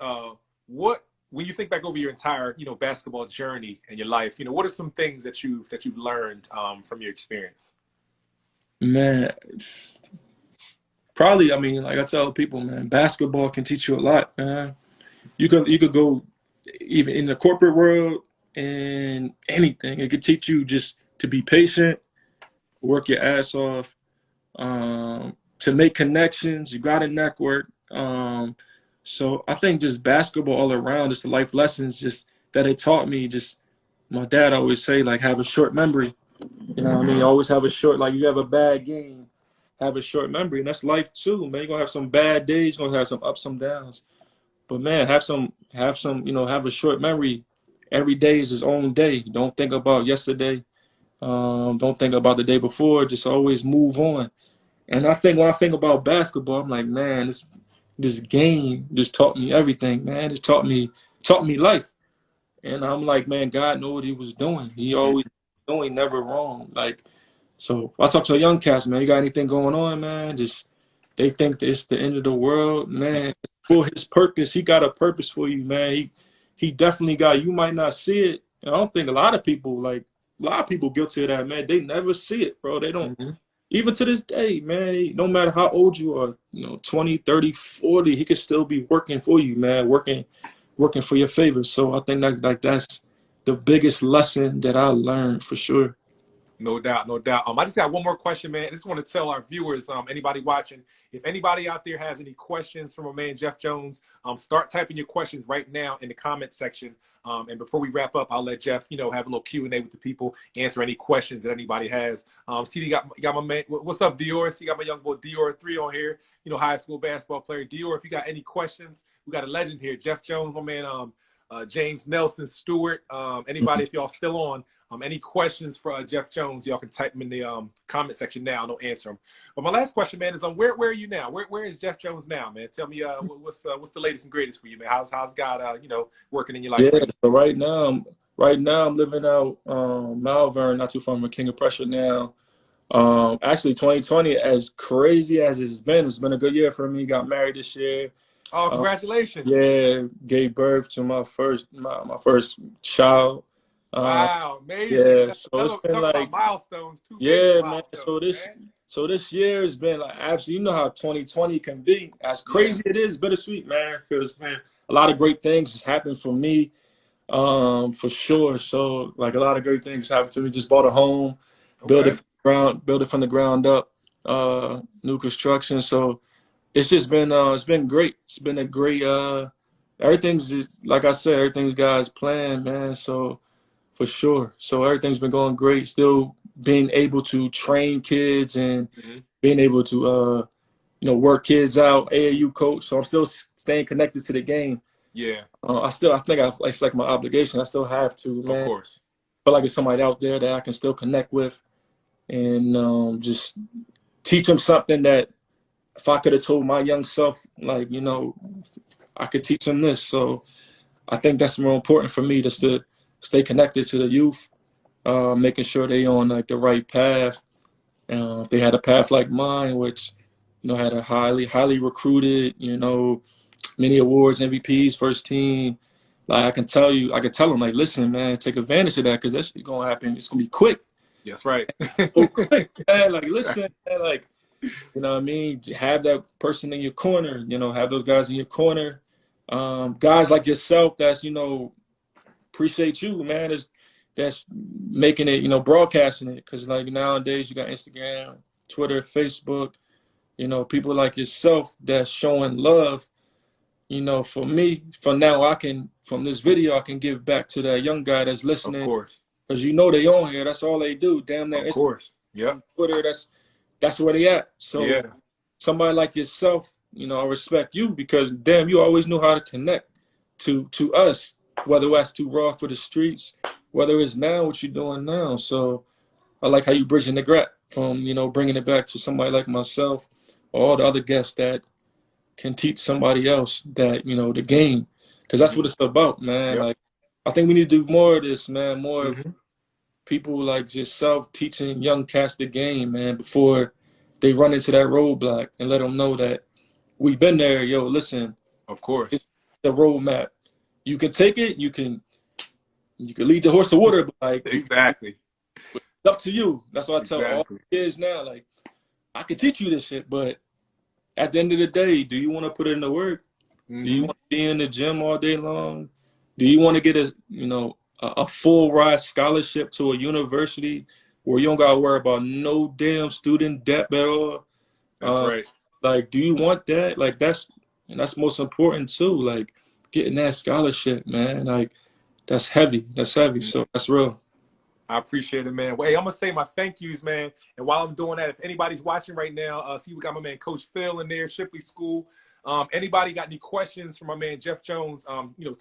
What when you think back over your entire basketball journey and your life, what are some things that you've learned from your experience? Man, probably. I mean, like I tell people, man, basketball can teach you a lot, man. You could go even in the corporate world and anything. It could teach you just to be patient, work your ass off, to make connections. You got to network. So I think just basketball all around, just the life lessons, just that it taught me. Just my dad always say, like, have a short memory. You know what I mean? Always have a short, like you have a bad game, have a short memory, and that's life too, man. You're gonna have some bad days, you're gonna have some ups, some downs. But man, have a short memory. Every day is his own day. Don't think about yesterday. Don't think about the day before. Just always move on. And I think when I think about basketball, I'm like, man, this game just taught me everything, man. It taught me life. And I'm like, man, God knew what he was doing. He always doing never wrong. Like, so I talk to a young cast, man. You got anything going on, man? Just they think that it's the end of the world, man. For his purpose, he got a purpose for you, man. He definitely got. You might not see it. And I don't think a lot of people guilty of that, man. They never see it, bro. They don't. Mm-hmm. Even to this day, man, no matter how old you are, 20, 30, 40, he could still be working for you, man, working for your favor. So I think that like that's the biggest lesson that I learned for sure. No doubt, no doubt. I just got one more question, man. I just want to tell our viewers, anybody watching, if anybody out there has any questions from my man Jeff Jones, start typing your questions right now in the comment section. And before we wrap up, I'll let Jeff, have a little Q&A with the people, answer any questions that anybody has. See, got my man. What's up, Dior? See, got my young boy Dior 3 on here. High school basketball player Dior. If you got any questions, we got a legend here, Jeff Jones, my man. James Nelson Stewart. Anybody, if y'all still on. Any questions for Jeff Jones, y'all can type them in the comment section now. Don't answer them. But my last question, man, is where are you now? Where is Jeff Jones now, man? Tell me what's the latest and greatest for you, man? How's God working in your life Yeah, right now? so right now I'm living out Malvern, not too far from King of Prussia now. Actually 2020, as crazy as it's been a good year for me. Got married this year. Oh, Um, congratulations! yeah, gave birth to my first child. Um, Wow, amazing. yeah, That's so it's been talk about like milestones. Two major yeah, man. So milestones, this man. so this year has been like absolutely. You know how 2020 can be. As Yeah. crazy it is, bittersweet, man. Because man, a lot of great things has happened for me. For sure. So like a lot of great things happened to me. Just bought a home, Okay. build it from the ground up, new construction. So it's been great. It's been a great everything's just like I said, everything's God's plan, man. So for sure. So everything's been going great. Still being able to train kids and Hmm. being able to work kids out, AAU coach. So I'm still staying connected to the game. Yeah, I think it's like my obligation. I still have to, of man. course. Feel like it's somebody out there that I can still connect with and just teach them something that if I could have told my young self, like, I could teach them this. So I think that's more important for me, just to stay connected to the youth, making sure they on like the right path. If they had a path like mine, which, had a highly recruited, many awards, MVPs, first team. Like I can tell them, like, listen, man, take advantage of that because that's gonna happen. It's gonna be quick, That's right. so quick, man. Like, listen, man, like, what I mean? Have that person in your corner. Have those guys in your corner. Guys like yourself, that's appreciate you, man. That's making it, broadcasting it, because like nowadays you got Instagram, Twitter, Facebook. People like yourself that's showing love. For me, for now, from this video, I can give back to that young guy that's Of listening, course. because they on here. That's all they do. Damn, that Of course. Yep. Instagram, Twitter. That's where they at. So Yeah. somebody like yourself, I respect you because damn, you always knew how to connect to us, whether that's too raw for the streets, whether it's now what you're doing now. So I like how you bridging the gap from bringing it back to somebody like myself or all the other guests that can teach somebody else that the game, because that's Hmm. what it's about, man. Yep. Like I think we need to do more of this, man. More of Hmm. people like yourself teaching young cats the game, man, before they run into that roadblock, and let them know that we've been there. Yo, listen, Of it's course. the roadmap. You can take it. You can lead the horse to water, but like Exactly. it's up to you. That's what I tell all Exactly. kids now. Like I can teach you this shit, but at the end of the day, do you want to put in the work? Do you Hmm. want to be in the gym all day long? Do you want to get a full ride scholarship to a university where you don't gotta worry about no damn student debt at all? That's Uh, right. like, do you want that? Like, that's most important too. Like, getting that scholarship, man. Like, that's heavy. That's heavy. So that's real. I appreciate it, man. Well, hey, I'm gonna say my thank yous, man. And while I'm doing that, if anybody's watching right now, see we got my man Coach Phil in there, Shipley School. Anybody got any questions for my man Jeff Jones?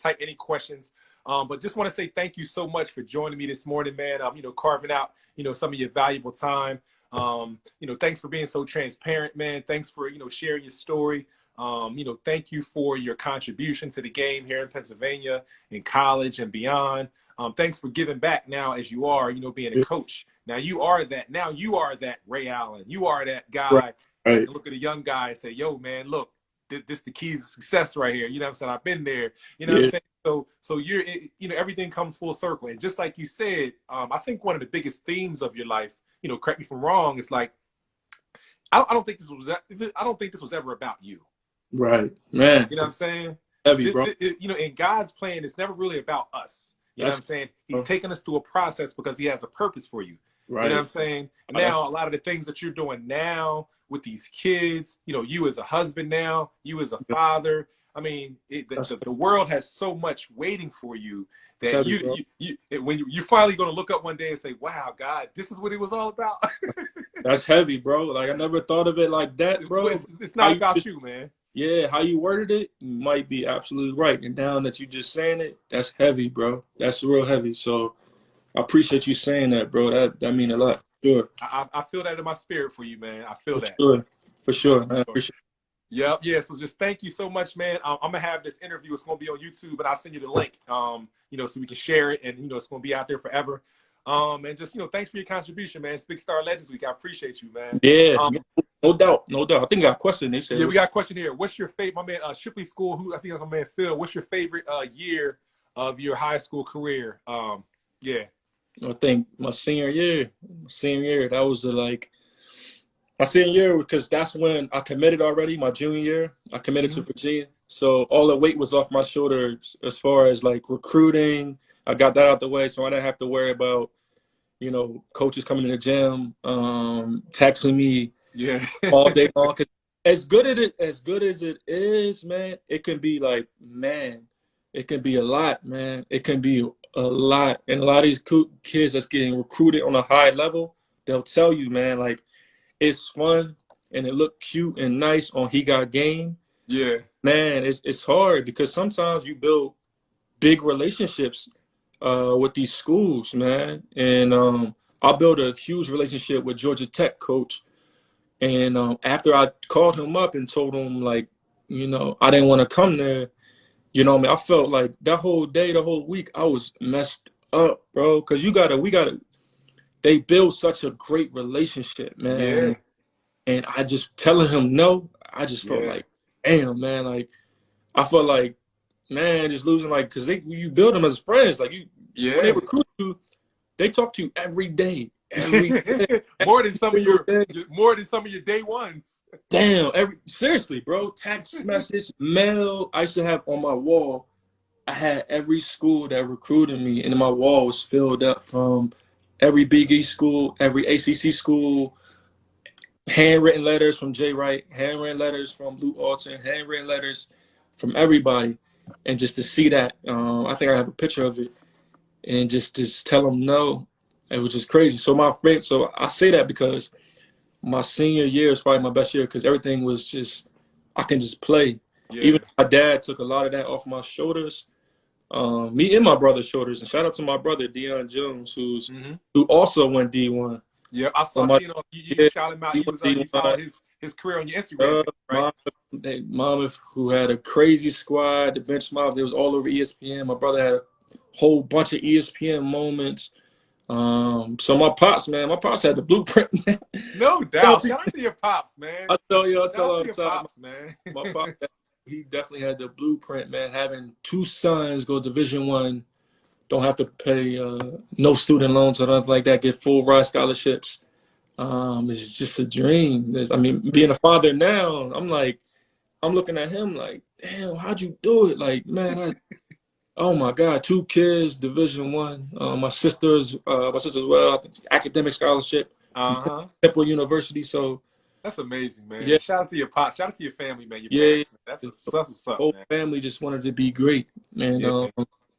Type any questions. But just want to say thank you so much for joining me this morning, man. Carving out, some of your valuable time. Thanks for being so transparent, man. Thanks for, sharing your story. Thank you for your contribution to the game here in Pennsylvania, in college and beyond. Thanks for giving back now as you are, being a coach. Now you are that. Now you are that Ray Allen. You are that Right. guy that Right. can look at a young guy and say, yo, man, look, this the key to success right here. You know what I'm saying? I've been there. You know what I'm Yeah. saying? So everything comes full circle. And just like you said, I think one of the biggest themes of your life, correct me if I'm wrong, is like, I don't think this was ever about you. Right. Man. You know what I'm saying? Heavy, bro. In God's plan, it's never really about us. You know what That's I'm saying? He's taking us through a process because he has a purpose for you. You know what right. I'm saying? And That's now a lot of the things that you're doing now with these kids, you as a husband now, you as a father. I mean, that's the world has so much waiting for you that heavy, bro. you're finally going to look up one day and say, "Wow, God, this is what it was all about." That's heavy, bro. Like I never thought of it like that, bro. It's How not you about you, man. Yeah, how you worded it might be absolutely right. And now that you just saying it, that's heavy, bro. That's real heavy. So I appreciate you saying that, bro. That mean a lot. For sure. I feel that in my spirit for you, man. I feel For that. sure. For sure, man. I appreciate Yep, yeah. So just thank you so much, man. I'm gonna have this interview. It's gonna be on YouTube, and I'll send you the link. So we can share it, and it's gonna be out there forever. And just thanks for your contribution, man. It's Big Star Legends Week. I appreciate you, man. Yeah, Um, no doubt. No doubt. I think I got a question. They said, yeah, we got a question here. What's your favorite, my man? Shipley School. Who I think that's my man Phil. What's your favorite year of your high school career? Yeah. I think my senior year, that was like My senior year, because that's when I committed already. My junior year, I committed to Mhm. Virginia, so all the weight was off my shoulders as far as like recruiting. I got that out the way, so I didn't have to worry about coaches coming to the gym, texting me Yeah. all day long. 'Cause as good as it is, man, it can be like, man, it can be a lot, man. It can be a lot, and a lot of these kids that's getting recruited on a high level, they'll tell you, man, like it's fun and it looked cute and nice on He Got Game. Yeah. Man, it's hard because sometimes you build big relationships with these schools, man. And I built a huge relationship with Georgia Tech coach. And after I called him up and told him like, I didn't want to come there, what I mean, I felt like that whole day, the whole week, I was messed up, bro. Because we gotta, they build such a great relationship, man. Yeah. And I just telling him no, I just felt Yeah. like, damn, man, like I felt like, man, just losing, like, because you build them as friends, like when they Yeah. recruit you, they talk to you every day, More than every some of single day. more than some of your day ones. Damn, seriously, bro, text message, mail. I used to have on my wall. I had every school that recruited me, and my wall was filled up from every Big East school, every ACC school, handwritten letters from Jay Wright, handwritten letters from Lou Alton, handwritten letters from everybody, and just to see that, I think I have a picture of it, and just tell them no, it was just crazy. So my friend, so I say that because my senior year is probably my best year because everything was just I can just play. Even Yeah. my dad took a lot of that off my shoulders, me and my brother's shoulders. And shout out to my brother Deion Jones, Hmm. who also went D1. Yeah. So I my seen on you yeah, shout him out. he You went was you D1. followed his career on your Instagram page, right? Mom, mom, who had a crazy squad, the bench mob, it was all over ESPN. My brother had a whole bunch of ESPN moments. So my pops, man, my pops had the blueprint, man. No Tell doubt. people, Shout out to your pops, man. I Shout tell out all to the your time, pops, man. my pops, he definitely had the blueprint, man. Having two sons go Division 1, don't have to pay no student loans or nothing like that, get full ride scholarships. It's just a dream. I mean, being a father now, I'm looking at him like, damn, how'd you do it? Like, man, oh my God, two kids, Division 1. My sister as well, I think academic scholarship from Uh-huh. Temple University. So That's amazing, man. yeah, Shout out to your pops. Shout out to your family, man. Your yeah, parents. Man. the That's what's up, whole man. family just wanted to be great, and Yeah.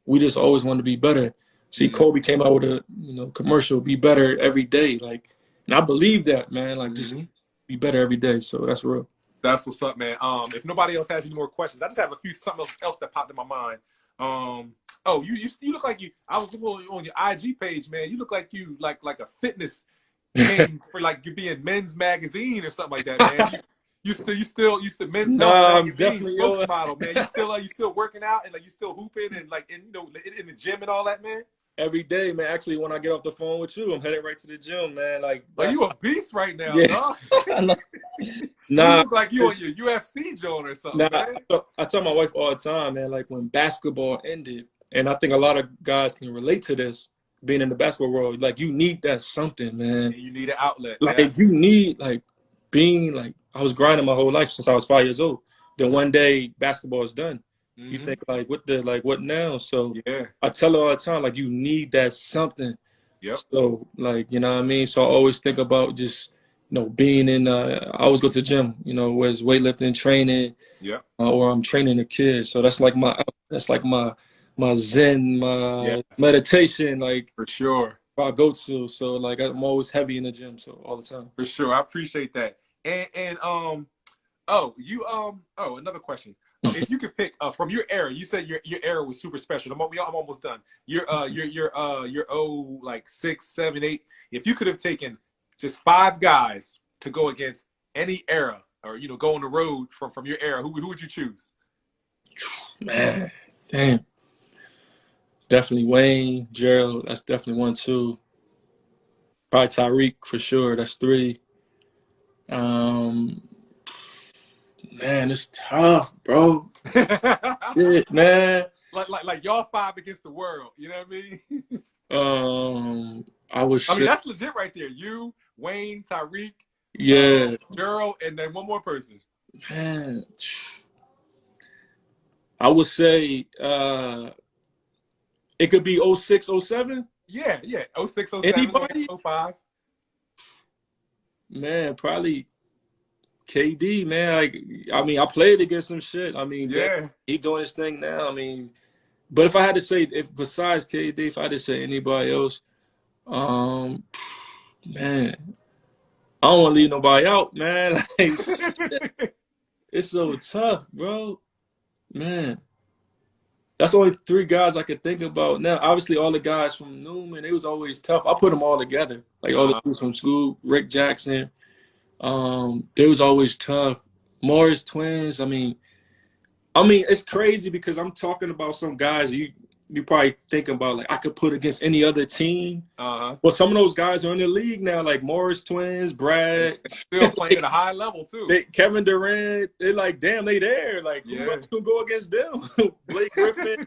we just always wanted to be better. See, Mm-hmm. Kobe came out with a commercial, be better every day, like, and I believe that, man, like just Mm-hmm. be better every day. So that's real. That's what's up, man. If nobody else has any more questions, I just have a few something else that popped in my mind. Oh, you look like you. I was on your IG page, man. You look like you like a fitness king for like you being Men's Magazine or something like that, man. You still Men's Health Nah, I'm Magazine definitely yo. spokesmodel, man. You still working out and like you still hooping and like in the gym and all that, man. Every day, man. Actually, when I get off the phone with you, I'm headed right to the gym, man. Like Like that's you a beast right now, yeah. dog. You Nah, look like you on 'cause- your UFC joint or something, nah. man. I tell my wife all the time, man. Like when basketball ended, and I think a lot of guys can relate to this. Being in the basketball world, like you need that something, man. And you need an outlet, Like you yes. need like being like I was grinding my whole life since I was 5 years old. Then one day basketball is done. You Mm-hmm. think like what now? So Yeah. I tell her all the time, like you need that something. Yep. So like you know what I mean. So I always think about just being in. I always go to the gym. Where it's weightlifting, training, Yep. or I'm training a kid. So that's like my zen, my Yes. meditation. Like For sure. I go to. So like I'm always heavy in the gym. So all the time. For sure. I appreciate that. And oh, another question. If you could pick from your era, you said your era was super special. I'm almost done. Your like 6, 7, 8. If you could have taken just 5 guys to go against any era, or go on the road from your era, who would you choose? Man, damn. Definitely Wayne, Gerald. That's definitely 1, 2. Probably Tyreek for sure. That's 3. Um, man, it's tough, bro. Yeah, man. like y'all 5 against the world. You know what I mean? I would I mean say that's legit right there. You, Wayne, Tyreek. Yeah, Gerald, and then one more person. man. I would say it could be '06, '07. Yeah, yeah. Oh six, oh seven, Anybody? oh five. Man, probably KD, man. Like, I mean, I played against some shit. I mean, damn, Yeah. he doing his thing now. I mean, but if I had to say, if besides KD, if I had to say anybody else, um, man, I don't want to leave nobody out, man. Like, it's so tough, bro. Man, that's only three guys I could think about now. Obviously, all the guys from Newman, they was always tough. I put them all together, like all the dudes from school, Rick Jackson. They was always tough. Morris twins. I mean, it's crazy because I'm talking about some guys you probably think about like I could put against any other team. Uh-huh. Well, some of those guys are in the league now, like Morris twins, Brad, Still playing at a high level too. Kevin Durant. They're like, damn, they there. Like, who else can go against them? Blake Griffin,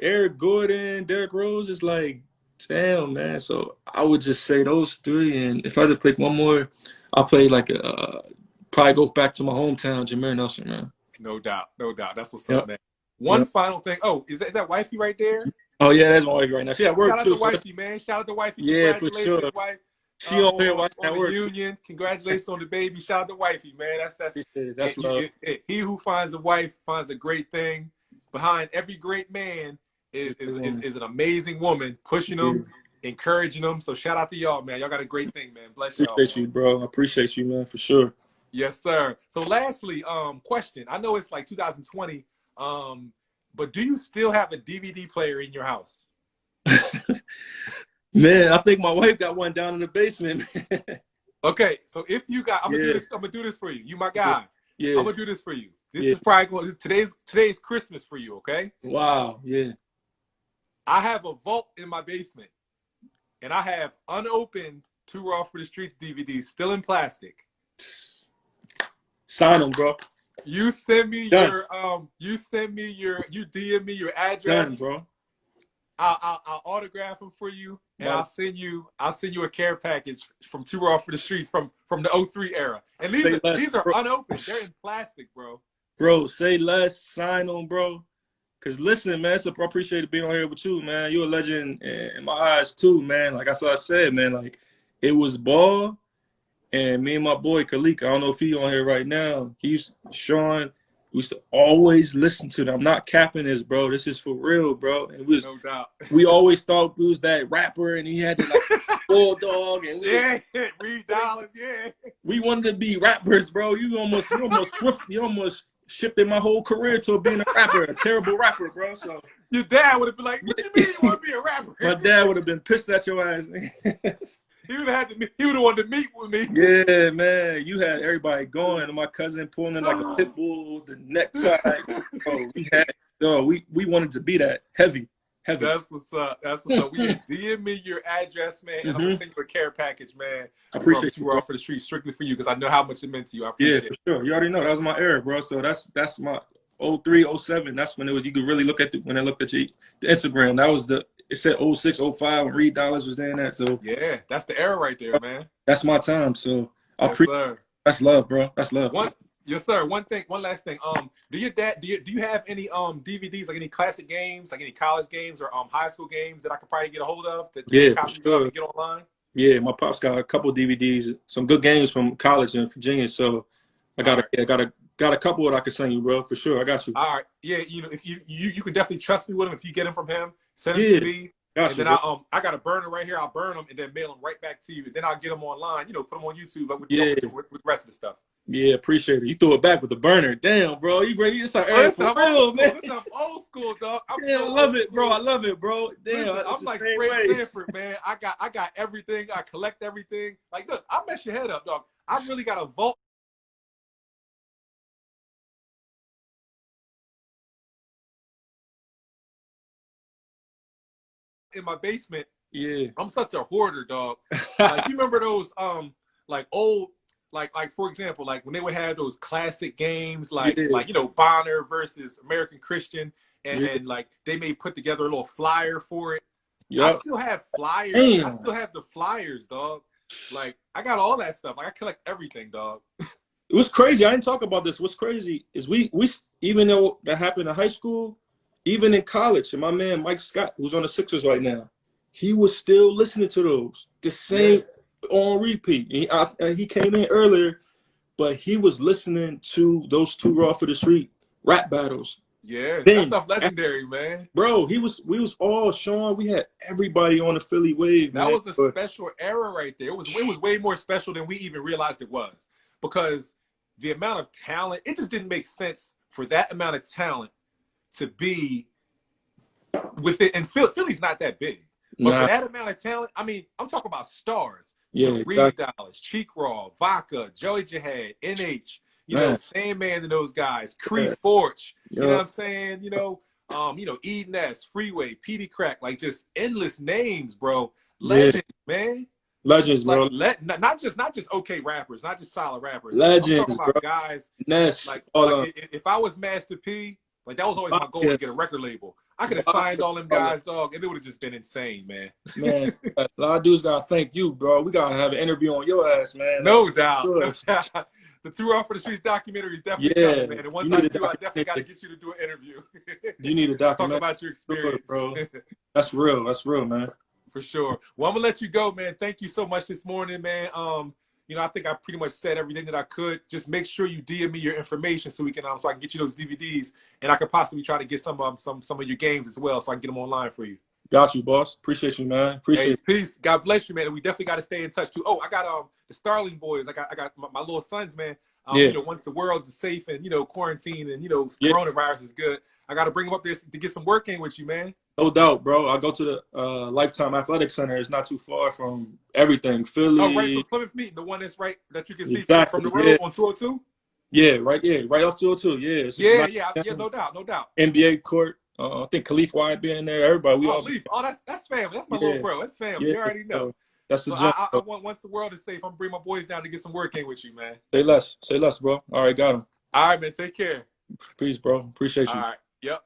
Eric Gordon, Derrick Rose. It's like, damn, man. So I would just say those three, and if I had to pick one more, I'll play like probably go back to my hometown, Jameer Nelson, man. No doubt, no doubt. That's what's up, Yep. man. One final thing. Oh, is that wifey right there? Oh yeah, that's my wife right now. She at work Shout out too. to wifey, man. Shout out to wifey. Yeah, for Congratulations, sure. wife. She on here watching on at the work. union. Congratulations on the baby. Shout out to wifey, man. That's love. He who finds a wife finds a great thing. Behind every great man is an amazing woman pushing them, encouraging them. So shout out to y'all, man. Y'all got a great thing, man. Bless y'all. Appreciate you, bro. I appreciate you, man, for sure. Yes, sir. So lastly, question. I know it's like 2020, but do you still have a DVD player in your house? Man, I think my wife got one down in the basement. Okay, so if you got, I'm gonna do this for you. You my guy. Yeah. I'm gonna do this for you. This is probably going. Today's Christmas for you. Okay. Wow. Yeah. I have a vault in my basement, and I have unopened Too Raw for the Streets DVDs still in plastic. Sign them, bro. You send me your you DM me your address. Done, bro. I'll autograph them for you, and I'll send you a care package from Too Raw for the Streets from the 03 era. And these are unopened. They're in plastic, bro. Bro, say less. Sign them, bro. Cause listen, man, I appreciate being on here with you, man. You're a legend in my eyes too, man. Like I said, man, like it was ball, and me and my boy Khalik. I don't know if he on here right now. Sean. We used to always listen to them. I'm not capping this, bro. This is for real, bro. And no doubt. We always thought we was that rapper, and he had the like bulldog, and Reed Dollars, yeah. We wanted to be rappers, bro. You almost shifted my whole career to being a rapper, a terrible rapper, bro. So your dad would have been like, "What you mean you want to be a rapper?" My dad would have been pissed at your ass. He would have wanted to meet with me. Yeah, man. You had everybody going, and my cousin pulling in like a pit bull, the necktie. Bro, we wanted to be that heavy. That's what's up. We DM me your address, man, and I'm gonna send you a care package, man. I appreciate you, bro. For the street, strictly for you, because I know how much it meant to you. I appreciate it. For sure. You already know that was my era, bro. So that's my 03, 07. That's when it was. You could really look at when I looked at the Instagram. That was it said 06, 05 when Reed Dollars was doing that. So yeah, that's the era right there, man. That's my time. So I appreciate. That's love, bro. That's love. Yes, sir. One last thing. Do you have any DVDs, like any classic games, like any college games or high school games that I could probably get a hold of that get online? Yeah, my pops got a couple DVDs, some good games from college in Virginia. So I got a couple that I can send you, bro, for sure. I got you. All right. Yeah, if you can definitely trust me with them. If you get them from him, send them to me. Gotcha, and then I got a burner right here. I'll burn them and then mail them right back to you. And then I'll get them online. Put them on YouTube with the rest of the stuff. Yeah, appreciate it. You threw it back with the burner. Damn, bro. You bring this for real, man. I'm old school, dog. I love it, bro. I love it, bro. Damn, listen, I'm like Fred Sanford, man. I got everything. I collect everything. Like, look, I'll mess your head up, dog. I really got a vault in my basement. Yeah. I'm such a hoarder, dog. Like, you remember those like old like for example, like when they would have those classic games like Bonner versus American Christian and like they may put together a little flyer for it. Yep. I still have flyers. I still have the flyers, dog. Like, I got all that stuff. Like, I collect everything, dog. It was crazy. I didn't talk about this. What's crazy is we even though that happened in high school, even in college, and my man Mike Scott, who's on the Sixers right now, he was still listening to those the same on repeat. He came in earlier, but he was listening to those two Raw for the Street rap battles. Yeah, that Then, stuff legendary, man. bro, we was all Sean. We had everybody on the Philly wave, That man. was a special era right there. It was way more special than we even realized it was, because the amount of talent, it just didn't make sense for that amount of talent to be with it. And Philly's not that big, but for that amount of talent, I mean, I'm talking about stars. Yeah, you know, Reed Dollars, Cheek Raw, Vodka, Joey Jihad, NH, you know, Sandman and those guys, Creed Forge, you know what I'm saying? You know, Eden S, Freeway, Petey Crack, like just endless names, bro. Legends, man. Legends, bro. Like, not just okay rappers, not just solid rappers. Legends, I'm talking about bro. Guys. Ness, like if I was Master P, like that was always my goal to get a record label. I could have signed all them guys, dog, and it would have just been insane, man. Man, a lot of dudes gotta thank you, bro. We gotta have an interview on your ass, man. No doubt. No doubt. The Two Raw for the Streets documentary is definitely coming, man. And once I do, I definitely got to get you to do an interview. You need a documentary. Talk about your experience, bro. That's real. That's real, man. For sure. Well, I'm gonna let you go, man. Thank you so much this morning, man. I think I pretty much said everything that I could. Just make sure you DM me your information so we can so I can get you those DVDs, and I could possibly try to get some of your games as well, so I can get them online for you. Got you, boss. Appreciate you, man. Appreciate it. Peace. God bless you, man. And we definitely got to stay in touch too. Oh, I got the Starling boys. I got my little sons, man. Once the world is safe and quarantine and coronavirus is good, I got to bring them up there to get some work in with you, man. No doubt, bro. I go to the Lifetime Athletic Center. It's not too far from everything. Philly. Oh, right from Plymouth Meeting, the one that's right that you can see from the road on 202. Yeah, right off 202. Yeah, no doubt. NBA court. I think Khalif White being there. Everybody. We all. Leaf. Oh, that's family. That's my little bro. That's family. You already know. That's the I want, once the world is safe, I'm gonna bring my boys down to get some work in with you, man. Say less, bro. All right, got him. All right, man. Take care. Peace, bro. Appreciate you. All right. Yep.